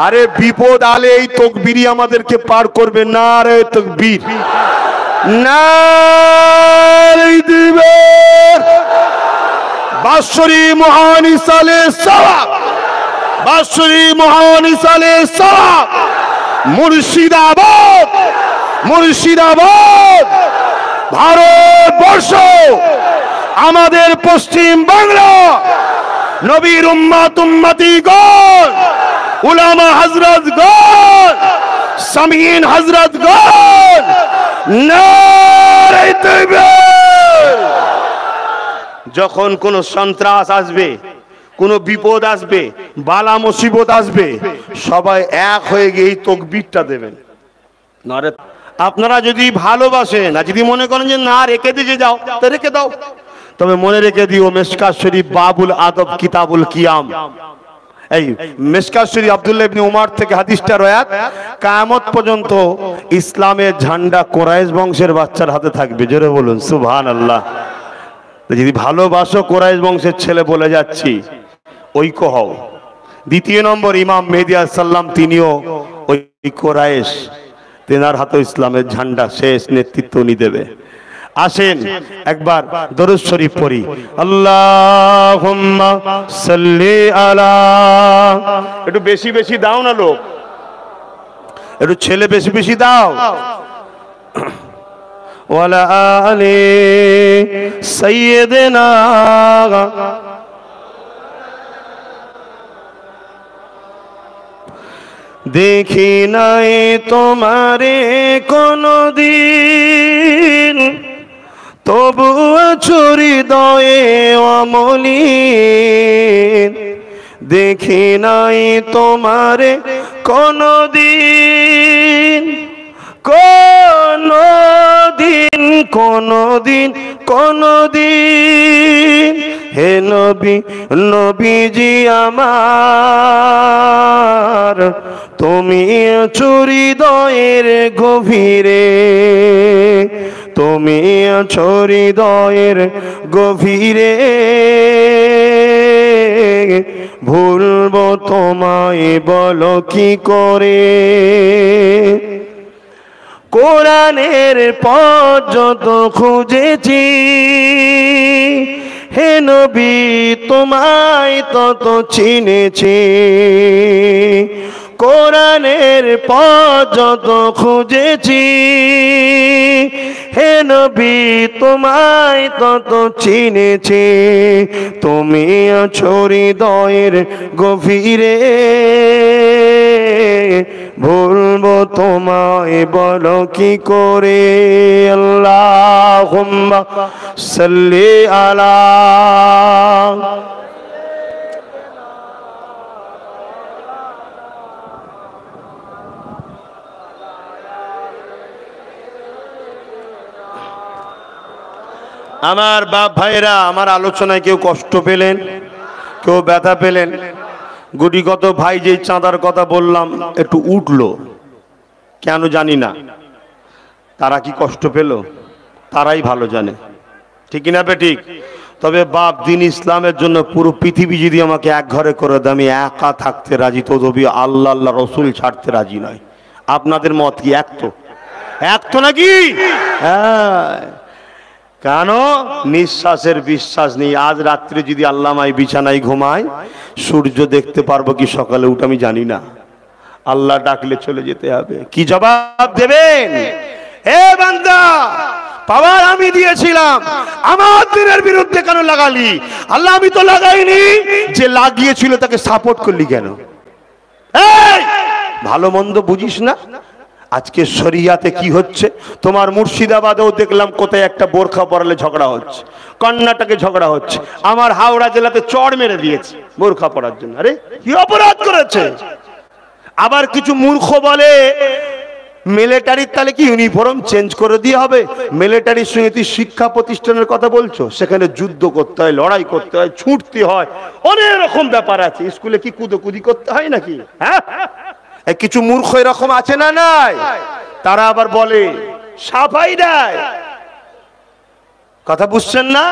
আরে বিপদ আলে এই তাকবীরই আমাদেরকে পার করবে, নারে তাকবীর, নারে দিবের। বাৎসরিক মহান ইসালে সওয়াব, বাৎসরিক মহান ইসালে সওয়াব। মুর্শিদাবাদ, মুর্শিদাবাদ, ভারতবর্ষ, আমাদের পশ্চিম বাংলা, নবীর উম্মত উম্মতিগণ, উলামা হযরতগণ, সামিঈন হযরতগণ, নারে তাকবীর। যখন কোন সন্ত্রাস আসবে, কোন বিপদ আসবে, বালা মুসিবত আসবে, সবাই এক হয়ে গিয়ে এই তাকবীরটা দেবেন। নারে। আপনারা যদি ভালোবাসেন, আর যদি মনে করেন যে না রেখে দিয়ে যাও, তো রেখে দাও, তবে মনে রেখে দিও মিশকাত শরীফ বাবুল আদব কিতাবুল কিয়াম, এই মিশকাত শরীফ আব্দুল্লাহ ইবনে উমর থেকে হাদিসটা রয়াত, কিয়ামত পর্যন্ত ইসলামের ঝান্ডা কুরাইশ বংশের বাচ্চার হাতে থাকবে। জোরে বলুন সুবহানাল্লাহ। যদি ভালোবাসো, কুরাইশ বংশের ছেলে বলে যাচ্ছি, ঐক্য হও। দ্বিতীয় নম্বর, ইমাম মেহেদী আলাইহিস সালাম তিনিও ওই কুরাইশ, তেনার হাতে ইসলামের ঝান্ডা, শেষ নেতৃত্ব উনি দেবে। আসেন একবার দরুদ শরীফ পড়ি। আল্লাহুম্মা সাল্লি আলা, একটু বেশি বেশি দাও না লোক, একটু ছেলে বেশি বেশি দাও। ওয়ালা আলি সাইয়্যিদিনা। দেখি নাই তোমারে কোনদিন, তবু আছো হৃদয়ে অমলিন। দেখি নাই তোমারে কোনদিন, কোনদিন কোনদিন কোনদিন। হে নবী নবীজি আমার, তুমি আছো হৃদয়ের গভীরে, তুমি আছো হৃদয়ের গভীরে। ভুলবো তোমায় বলো কি করে, কোরআনের পথ যত খুঁজেছি, হে নবী তোমায় তত চিনেছি। কোরআনের পথ যত খুঁজেছি, হে নবী তোমায় তত চিনেছি। তুমি আছো হৃদয়ের গভীরে, ভুলবো তোমায় বলো কি করে। আল্লাহুম্মা সাল্লি আলা। আমার বাপ ভাইরা, আমার আলোচনায় কেউ কষ্ট পেলেন, কেউ ব্যথা পেলেন? গুটিগত ভাই যে চাঁদার কথা বললাম একটু উঠলো, কেন জানি না। তারা কি কষ্ট পেল? তারাই ভালো জানে, ঠিক না বেঠিক? তবে বাপ দিন ইসলামের জন্য পুরো পৃথিবী যদি আমাকে এক ঘরে করে দেয়, আমি একা থাকতে রাজি, তবু আল্লাহ আল্লাহ রসুল ছাড়তে রাজি নয়। আপনাদের মত কি এক তো? এক তো নাকি? হ্যাঁ, কেন? নিঃশ্বাসের বিশ্বাস নেই। আজ রাত্রে যদি আল্লাহ আমায় বিছানায় ঘুমায়, সূর্য দেখতে পারবো কি সকালে উঠে আমি জানি না। আল্লাহ ডাকলে চলে যেতে হবে। কি জবাব দেবেন? এ বান্দা, পাওয়ার আমি দিয়েছিলাম, আমার দিনের বিরুদ্ধে কেন লাগালি? আল্লাহ আমি তো লাগাইনি, যে লাগিয়েছিল তাকে সাপোর্ট করলি কেন? এই ভালো মন্দ বুঝিস না? আজকে শরিয়াতে কি হচ্ছে? তোমার মুর্শিদাবাদেও দেখলাম কোথায় একটা বোরখা পরালে ঝগড়া হচ্ছে, কর্ণাটকে ঝগড়া হচ্ছে, আমার হাওড়া জেলাতে চড় মেরে দিয়েছে বোরখা পরার জন্য। আরে কি অপরাধ করেছে? আবার কিছু মূর্খ বলে মিলিটারির তাহলে কি ইউনিফর্ম চেঞ্জ করে দিয়ে হবে? মিলিটারির সঙ্গে তুই শিক্ষা প্রতিষ্ঠানের কথা বলছো, সেখানে যুদ্ধ করতে হয়, লড়াই করতে হয়, ছুটতে হয়, অনেক রকম ব্যাপার আছে। স্কুলে কি কুদোকুদি করতে হয় নাকি? হ্যাঁ, কিছু মূর্খ এরকম আছে না নাই? তারা আবার বলে সাফাই দেয়। কথা বুঝছেন না?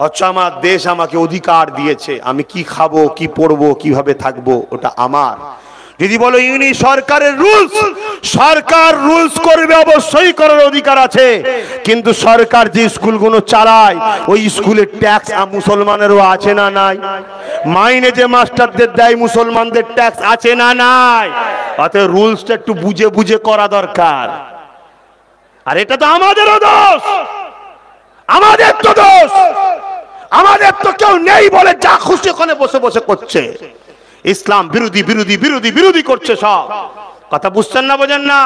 আচ্ছা, আমার দেশ আমাকে অধিকার দিয়েছে, আমি কি খাবো, কি পরবো, কিভাবে থাকবো, ওটা আমার। যদি বলো ইউনি সরকারের রুলস, সরকার রুলস করবে, অবশ্যই করার অধিকার আছে, কিন্তু সরকার যে স্কুলগুলো চালায় ওই স্কুলের ট্যাক্স মুসলমানেরও আছে না নাই? মাইনে যে মাস্টারদের দেয় মুসলমানদের ট্যাক্স আছে না নাই? অতএব রুলসটা একটু বুঝে বুঝে করা দরকার। আর এটা তো আমাদেরও দোষ, আমাদের তো দোষ। আমাদের তো কেউ নেই বলে যা খুশি ওখানে বসে বসে করছে, ইসলাম বিরোধী বিরোধী বিরোধী বিরোধী করছে সব। কথা বুঝছেন না, বোঝেন না?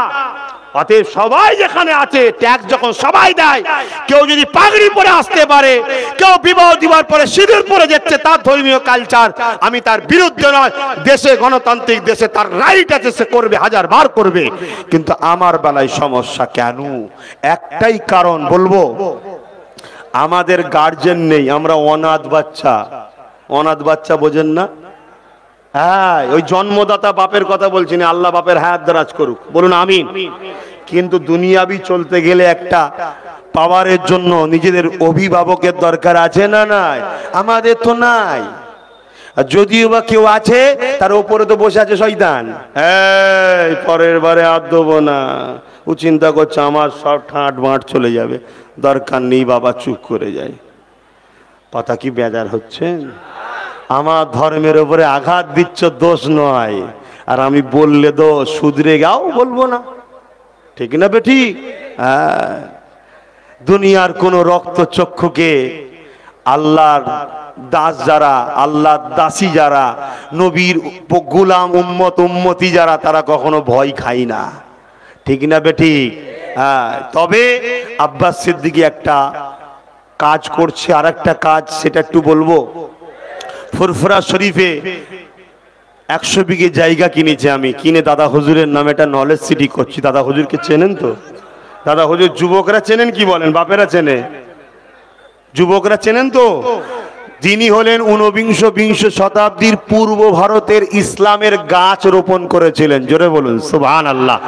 অতএব সবাই যেখানে আছে ট্যাক্স যখন সবাই দেয়, কেউ যদি পাগড়ি পরে আসতে পারে, কেউ বিবাহ দিবার পরে সিঁদুর পরে যাচ্ছে, তার ধর্মীয় কালচার, আমি তার বিরুদ্ধে নয়। দেশে গণতান্ত্রিক দেশে তার রাইট আছে, সে করবে, 1000 বার করবে। কিন্তু আমার বেলায় সমস্যা কেন? একটাই কারণ বলবো, আমাদের গার্জেন নেই, আমরা অনাথ বাচ্চা। অনাথ বাচ্চা বোঝেন না? হ্যাঁ, ওই জন্মদাতা বাপের কথা বলছি না, আল্লাহ বাপের হায়াত দারাজ করুক, বলুন আমিন। কিন্তু দুনিয়াবি চলতে গেলে একটা পাওয়ারের জন্য নিজেদের অভিভাবকের দরকার আছে না নাই? আমাদের তো নাই। যদিও বা কেউ আছে, তার উপরে তো বসে আছে শয়তান। এই পরের বারে আর দেবো না, ও চিন্তা করছে আমার সব ঠাঁট বাঁট চলে যাবে, দরকার নেই বাবা, চুপ করে যায়। কথা কি বেজার হচ্ছে? আমার ধর্মের উপরে আঘাত দিচ্ছ, দোষ নয়। আর আমি বললে দোষ, শুধরে গাও, বলবো না, ঠিক না বেঠিক? হ্যাঁ, দুনিয়ার কোন রক্ত চক্ষুকে আল্লাহর দাস যারা, আল্লাহর দাসী যারা, নবীর গোলাম উম্মত উম্মতি যারা, তারা কখনো ভয় খায় না, ঠিক না বেঠিক? হ্যাঁ, তবে আব্বাস সিদ্দিকী একটা কাজ করছে, আর একটা কাজ সেটা একটু বলবো। ফুরফুরা শরীফে 100 বিঘে জায়গা কিনেছি আমি, কিনে দাদা হুজুরের নামে একটা নলেজ সিটি করছি। দাদা হুজুরকে চেনেন তো? দাদা হুজুর যুবকরা চেনেন, কি বলেন? বাপেরা চেনে, যুবকরা চেনেন তো? যিনি হলেন 19-20 শতাব্দীর পূর্ব ভারতের ইসলামের গাছ রোপণ করেছিলেন। জোরে বলুন সুবহানাল্লাহ।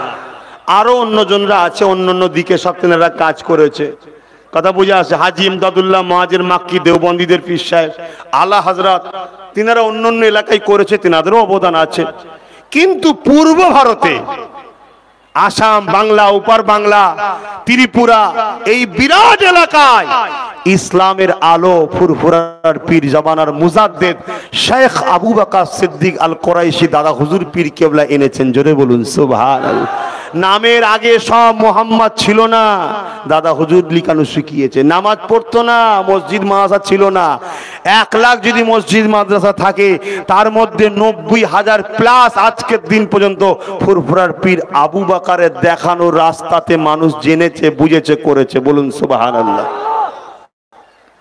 আরো অন্যজনরা আছে, অন্য দিকে সব তেনারা কাজ করেছে। কথা বুঝে আসে? হাজী ইমদাদুল্লাহ মুহাজির মাক্কি দেওবন্দীদের পীর সাহেব, আলা হযরত, তিনারা অন্য এলাকায় করেছে, তিনাদেরও অবদান আছে। কিন্তু পূর্ব ভারতে আসাম, বাংলা, উপার বাংলা, ত্রিপুরা, এই বিরাট এলাকায় ইসলামের আলো ফুরফুরার পীর জামানার মুজাদ্দেদ শেখ আবু বকর সিদ্দিক আল কুরাইশি দাদা হুজুর পীর কেবলা এনেছেন। জোরে বলুন সুবহানাল্লাহ। নামের আগে সব মোহাম্মদ ছিল না, দাদা হুজুর লিখানো শিখিয়েছে। নামাজ পড়তো না, মসজিদ মাদ্রাসা ছিল না। 1 লাখ যদি মসজিদ মাদ্রাসা থাকে, তার মধ্যে 90,000 প্লাস আজকের দিন পর্যন্ত ফুরফুরার পীর আবু বকরের দেখানো রাস্তাতে মানুষ জেনেছে, বুঝেছে, করেছে। বলুন সুবহানাল্লাহ।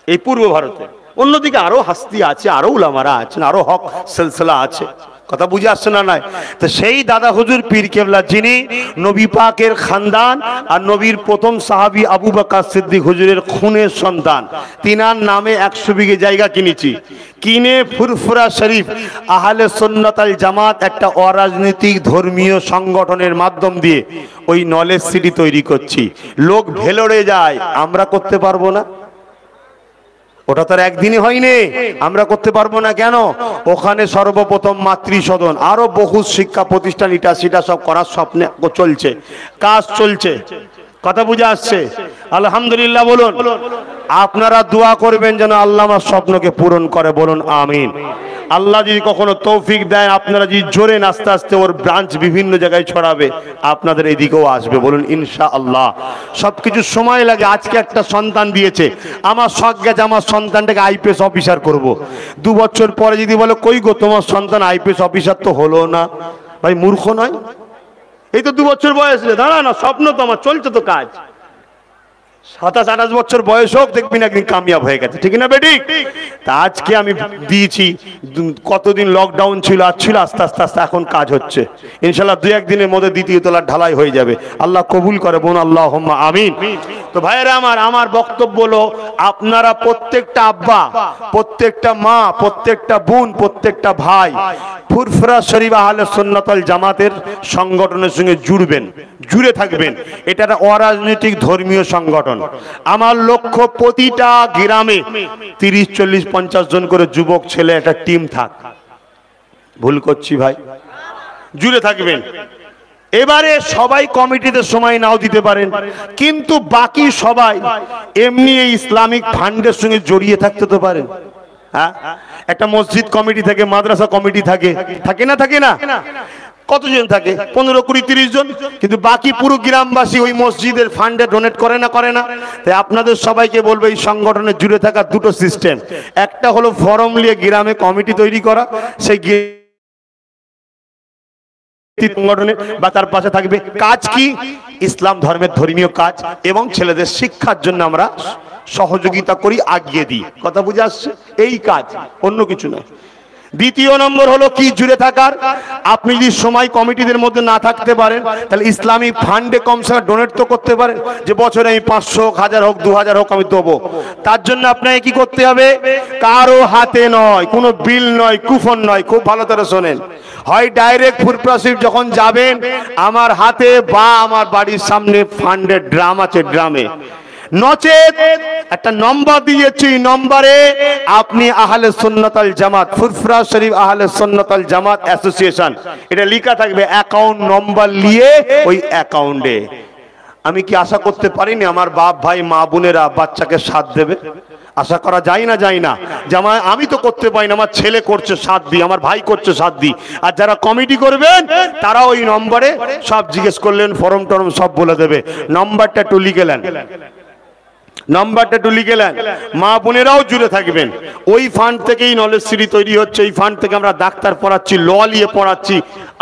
এই পূর্ব ভারতে। অন্যদিকে আরো হাস্তি আছে, আরো উলামারা আছেন, আরো হক সিলসিলা আছে। কথা বুঝে আসছে না? নাই তো সেই দাদা হুজুর পীর কেবলা, যিনি নবী পাকের খানদান আর নবীর প্রথম সাহাবী আবু বকর সিদ্দিক হুজুরের খুনের সন্তান, তিনার নামে 100 বিঘে জায়গা কিনেছি। কিনে ফুরফুরা শরীফ আহলে সুন্নাত আল জামাত একটা অরাজনৈতিক ধর্মীয় সংগঠনের মাধ্যম দিয়ে ওই নলেজ সিটি তৈরি করছি। লোক ভেলোরে যায়, আমরা করতে পারবো না? ওটা তো একদিনই হয়নি, আমরা করতে পারবো না কেন? ওখানে সর্বপ্রথম মাতৃসদন, আরো বহু শিক্ষা প্রতিষ্ঠান, ইটা সেটা সব করার স্বপ্নে চলছে, কাজ চলছে। কথা বুঝে আসছে? আলহামদুলিল্লাহ বলুন। আপনারা দোয়া করবেন যেন আল্লাহ আমার স্বপ্নকে পূরণ করে। বলুন আমিন। আল্লাহ যদি কখনো তৌফিক দেয়, আপনারা যদি জোরে আস্তে আস্তে ওর ব্রাঞ্চ বিভিন্ন জায়গায় ছড়াবে, আপনাদের এদিকেও আসবে। বলুন ইনশাআল্লাহ। সবকিছু সময় লাগে। আজকে একটা সন্তান দিয়েছে, আমার শখ গেছে আমার সন্তানটাকে আইপিএস অফিসার করব। 2 বছর পরে যদি বলে কই গো তোমার সন্তান আইপিএস অফিসার তো হলো না, ভাই মূর্খ নয়? এই তো 2 বছর বয়স, দাঁড়া না, স্বপ্ন তো আমার, চলছে তো কাজ। 27-28 বছর বয়স হোক, দেখবি না একদিন কামিয়াব হয়ে গেছে, ঠিক না বেটি? তা আজকে আমি দিয়েছি, কতদিন লকডাউন ছিল, আর ছিল, আস্তে আস্তে আস্তে এখন কাজ হচ্ছে। ইনশাল্লাহ 2-1 দিনের মধ্যে 2য় তলার ঢালাই হয়ে যাবে। আল্লাহ কবুল করে। বোন আল্লাহুম্মা আমিন। তো ভাইয়েরা আমার বক্তব্য হলো, আপনারা প্রত্যেকটা আব্বা, প্রত্যেকটা মা, প্রত্যেকটা বোন, প্রত্যেকটা ভাই ফুরফুরা শরীফ আহলে সুন্নাত ওয়াল জামাতের সংগঠনের সঙ্গে জুড়বেন, জুড়ে থাকবেন। এটা একটা অরাজনৈতিক ধর্মীয় সংগঠন। আমার লক্ষ্য প্রতিটা গ্রামে 30, 40, 50 জন করে যুবক ছেলে একটা টিম থাক। ভুল করছি ভাই? জুড়ে থাকবেন। এবারে সবাই কমিটিতে সময় নাও দিতে পারেন, কিন্তু বাকি সবাই এমনি এই ইসলামিক ফান্ডের সঙ্গে জড়িয়ে থাকতে তো পারেন। হ্যাঁ, একটা মসজিদ কমিটি থাকে, মাদ্রাসা কমিটি থাকে, থাকে না? থাকে না? কতজন থাকে? 15, 20, 30 জন। কিন্তু বাকি পুরো গ্রামবাসী ওই মসজিদের ফান্ডে ডোনেট করে না? করে না? তাই আপনাদের সবাইকে বলবো, এই সংগঠনে জুড়ে থাকা 2টো সিস্টেম। একটা হলো ফরম নিয়ে গ্রামে কমিটি তৈরি করা, সেই সংগঠনে বা তার পাশে থাকবে কাজ কি? ইসলাম ধর্মের ধর্মীয় কাজ এবং ছেলেদের শিক্ষার জন্য আমরা সহযোগিতা করি, আগিয়ে দিই। কথা বুঝে আসছে? এই কাজ, অন্য কিছু না। দ্বিতীয় নম্বর হলো কি? জুড়ে থাকার। আপনি যদি সময় কমিটিদের মধ্যে না থাকতে পারেন, তাহলে ইসলামী ফান্ডে কমসে কম ডোনেট তো করতে পারেন, যে বছরে আমি 500 হোক, 1000 হোক, 2000 হোক আমি দেবো। তার জন্য আপনাকে কি করতে হবে? কারো হাতে নয়, কোনো বিল নয়, কুপন নয়। খুব ভালো করে শোনেন। হয় ডাইরেক্ট ফুরফুরা শরীফ যখন যাবেন, আমার হাতে বা আমার বাড়ির সামনে ফান্ডের ড্রাম আছে, ড্রামে নচেত একটা নম্বর দিয়েছি, নম্বরে আপনি আহলে সুন্নাত আল জামাত, ফুরফুরা শরীফ আহলে সুন্নাত আল জামাত অ্যাসোসিয়েশন, এটা লেখা থাকবে। অ্যাকাউন্ট নম্বর নিয়ে ওই অ্যাকাউন্টে আমি কি আশা করতে পারিনি আমার বাপ ভাই মা বোনেরা বাচ্চাকে সাথ দেবে? আশা করা যায় না? যায় না? যেমন আমি তো করতে পারি না, আমার ছেলে করছে সাথ দিই, আমার ভাই করছে সাথ দিই। আর যারা কমিটি করবেন তারা ওই নম্বরে সব জিজ্ঞেস করলেন, ফর্ম টর্ম সব বলে দেবে। নম্বরটা একটু লিখে নেন। নাম্বারটা একটু লিখে নেন, মা বোনেরাও জুড়ে থাকবেন। ওই ফান্ড থেকেই নলেজ সিটি তৈরি হচ্ছে, ওই ফান্ড থেকে আমরা ডাক্তার পড়াচ্ছি, ল নিয়ে পড়াচ্ছি।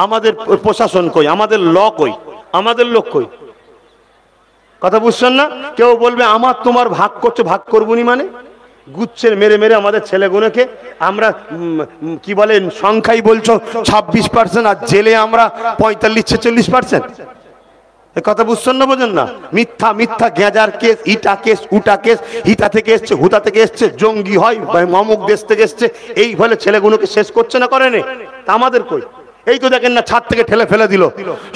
আমাদের প্রশাসন কই, আমাদের ল কই, আমাদের লোক কই? কথা বুঝছেন না? কেউ বলবে আমার তোমার ভাগ করছে, ভাগ করবনি মানে গুচ্ছের মেরে মেরে আমাদের ছেলেগুলোকে আমরা কি বলেন সংখ্যাই বলছো 26%, আর জেলে আমরা 45-46%। কথা বুঝছেন না, বোঝেন না? মিথ্যা মিথ্যা গেঁজার কেস, ইটা কেস, উটা কেস, হিতা থেকে এসছে, হুতা থেকে এসছে, জঙ্গি হয় অমুক দেশ থেকে এসছে, এই ফলে ছেলেগুলোকে শেষ করছে না, করেনি? তা আমাদের কই? এই তো দেখেন না, ছাদ থেকে ঠেলে ফেলে দিল,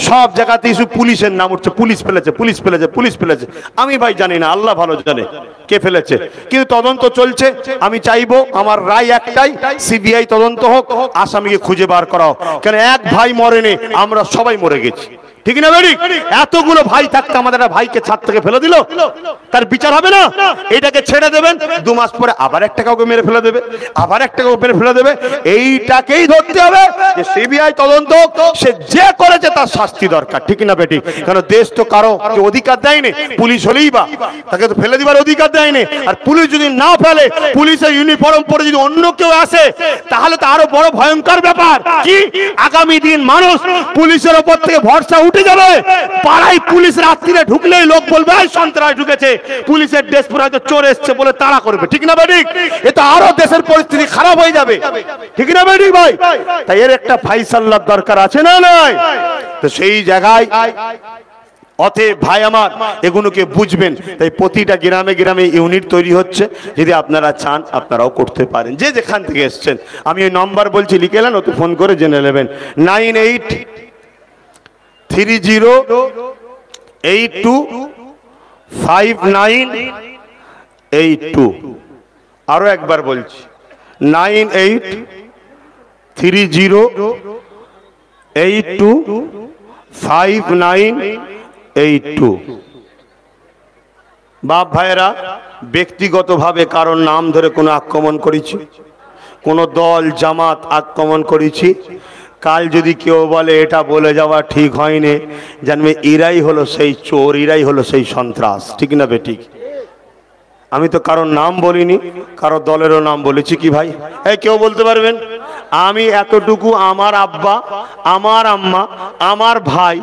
সব জায়গাতে ইস্যু পুলিশের নাম উঠছে, পুলিশ ফেলেছে, পুলিশ ফেলেছে, পুলিশ ফেলেছে। আমি ভাই জানি না, আল্লাহ ভালো জানে কে ফেলেছে, কিন্তু তদন্ত চলছে। আমি চাইবো, আমার রায় একটাই, সিবিআই তদন্ত হোক, আসামিকে খুঁজে বার করাও। কেন এক ভাই মরেনি, আমরা সবাই মরে গেছি, ঠিক না বেরি? এতগুলো ভাই থাকতে আমাদের ভাইকে ছাদ থেকে ফেলে দিল, তার বিচার হবে না? এটাকে ছেড়ে দেবেন, 2 মাস পরে আবার একটা কাউকে মেরে ফেলে দেবে, আবার একটা কাউকে মেরে ফেলে দেবে। এইটাকেই ধরতে হবে যে সিবিআই তদন্ত, সে যে করেছে তার শাস্তি দরকার, ঠিক না বেটি? কারণ দেশ তো কারো অধিকার দেয়নি, পুলিশ হলেই বা তাকে তো ফেলে দিবার অধিকার দেয়নি। আর পুলিশ যদি না ফেলে, পুলিশের ইউনিফর্ম পরে যদি অন্য কেউ আসে, তাহলে তো আরো বড় ভয়ঙ্কর ব্যাপার। কি আগামী দিন মানুষ পুলিশের উপর থেকে ভরসা উঠে যাবে। পাড়ায় পুলিশ রাত্রিরে ঢুকলেই লোক বলবে এই সন্ত্রাস ঢুকেছে, পুলিশের ড্রেস পরে হয়তো চোর এসছে বলে তাড়া করবে, ঠিক না বেটি? এতে আরো দেশের পরিস্থিতি খারাপ হয়ে যাবে, ঠিক না বেটি ভাই? তাই এর একটা ফাইসাল্লার দরকার আছে না নয়? তো সেই জায়গায় অতএব ভাই আমার, এগুলোকে বুঝবেন। তাই প্রতিটা গ্রামে গ্রামে ইউনিট তৈরি হচ্ছে, যদি আপনারা চান আপনারাও করতে পারেন, যে যেখান থেকে এসছেন। আমি ওই নম্বর বলছি, লিখে নেন, অত ফোন করে জেনে নেবেন। 9830825982। আরো একবার বলছি, 9830825982। বাপ ভাইয়েরা, ব্যক্তিগতভাবে কারোর নাম ধরে কোনো আক্রমণ করেছি, কোনো দল জামাত আক্রমণ করেছি, কাল যদি কেউ বলে এটা বলে যাওয়া ঠিক হয়নি, জানবে এরাই হলো সেই চোর, এরাই হলো সেই সন্ত্রাস, ঠিক না বেঠিক? আমি তো কারোর নাম বলিনি, কারো দলেরও নাম বলেছি। কি ভাই, এই কেউ বলতে পারবেন আমি এতটুকু, আমার আব্বা, আমার আম্মা, আমার ভাই,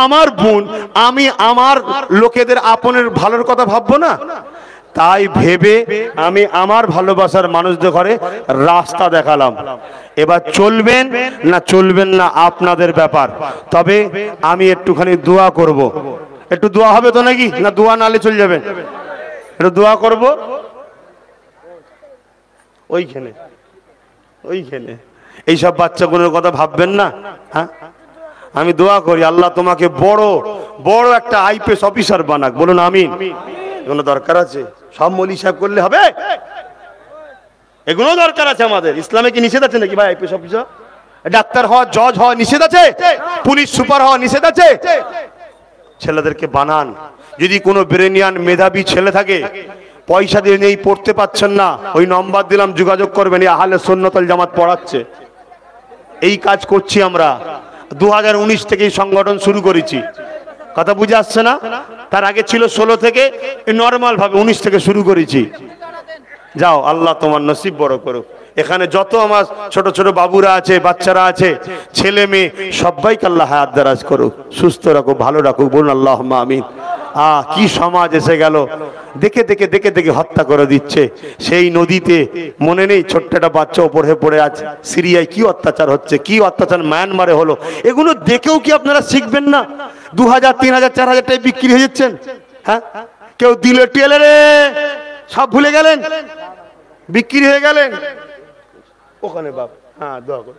আমার বোন, আমি আমার লোকেদের আপনের ভালোর কথা ভাববো না? তাই ভেবে আমি আমার ভালোবাসার মানুষদের ঘরে রাস্তা দেখালাম। এবার চলবেন না চলবেন না আপনাদের ব্যাপার। তবে আমি একটুখানি দোয়া করব। একটু দোয়া হবে তো নাকি? না দোয়া নালে চলে যাবেন? একটু দোয়া করব। ওইখানে ওইখানে এইসব বাচ্চাগুলোর কথা ভাববেন না। হ্যাঁ, আমি দোয়া করি আল্লাহ তোমাকে বড় বড় একটা আইপিএস অফিসার বানাক। বলুন আমিন। এগুলো দরকার আছে? সব মৌলী সাহেব করলে হবে? এগুলো দরকার আছে আমাদের। ইসলামে কি নিষেধ আছে নাকি ভাই আইপিএস অফিসার? ডাক্তার হওয়া, জজ হওয়া নিষেধ আছে? পুলিশ সুপার হওয়া নিষেধ আছে? ছেলেদেরকে বানান। যদি কোনো ব্রেনিয়ান মেধাবী ছেলে থাকে, পয়সা দিয়ে নেই, পড়তে পাচ্ছেন না, ওই নম্বর দিলাম, যোগাযোগ করবেন। আহলে সুন্নাত ওয়াল জামাত পড়াচ্ছে। এই কাজ করছি আমরা। 2019 থেকে এই সংগঠন শুরু করেছি। কথা বুঝে আসছে না? তার আগে ছিল 16 থেকে, নর্মাল ভাবে 19 থেকে শুরু করেছি। যাও, আল্লাহ তোমার নসিব বড় করুক। এখানে যত আমার ছোট ছোট বাবুরা আছে, বাচ্চারা আছে, ছেলে মেয়ে, সবাইকে আল্লাহ হায়াত দারাজ করুক, সুস্থ রাখুক, ভালো রাখুক। বলুন আল্লাহুম্মা আমিন। কি সমাজ এসে গেল! দেখে দেখে দেখে দেখে হত্যা করে দিচ্ছে। সেই নদীতে মনে নেই ছোট্ট একটা বাচ্চা ওপরে পড়ে আছে। সিরিয়ায় কি অত্যাচার হচ্ছে, কি অত্যাচার মায়ানমারে হলো। এগুলো দেখেও কি আপনারা শিখবেন না? 2000, 3000, 4000 টাকা বিক্রি হয়ে যাচ্ছেন। হ্যাঁ, কেউ দিলে টেলে রে, সব ভুলে গেলেন, বিক্রি হয়ে গেলেন ওখানে। বাপ, হ্যাঁ দোয়া করো।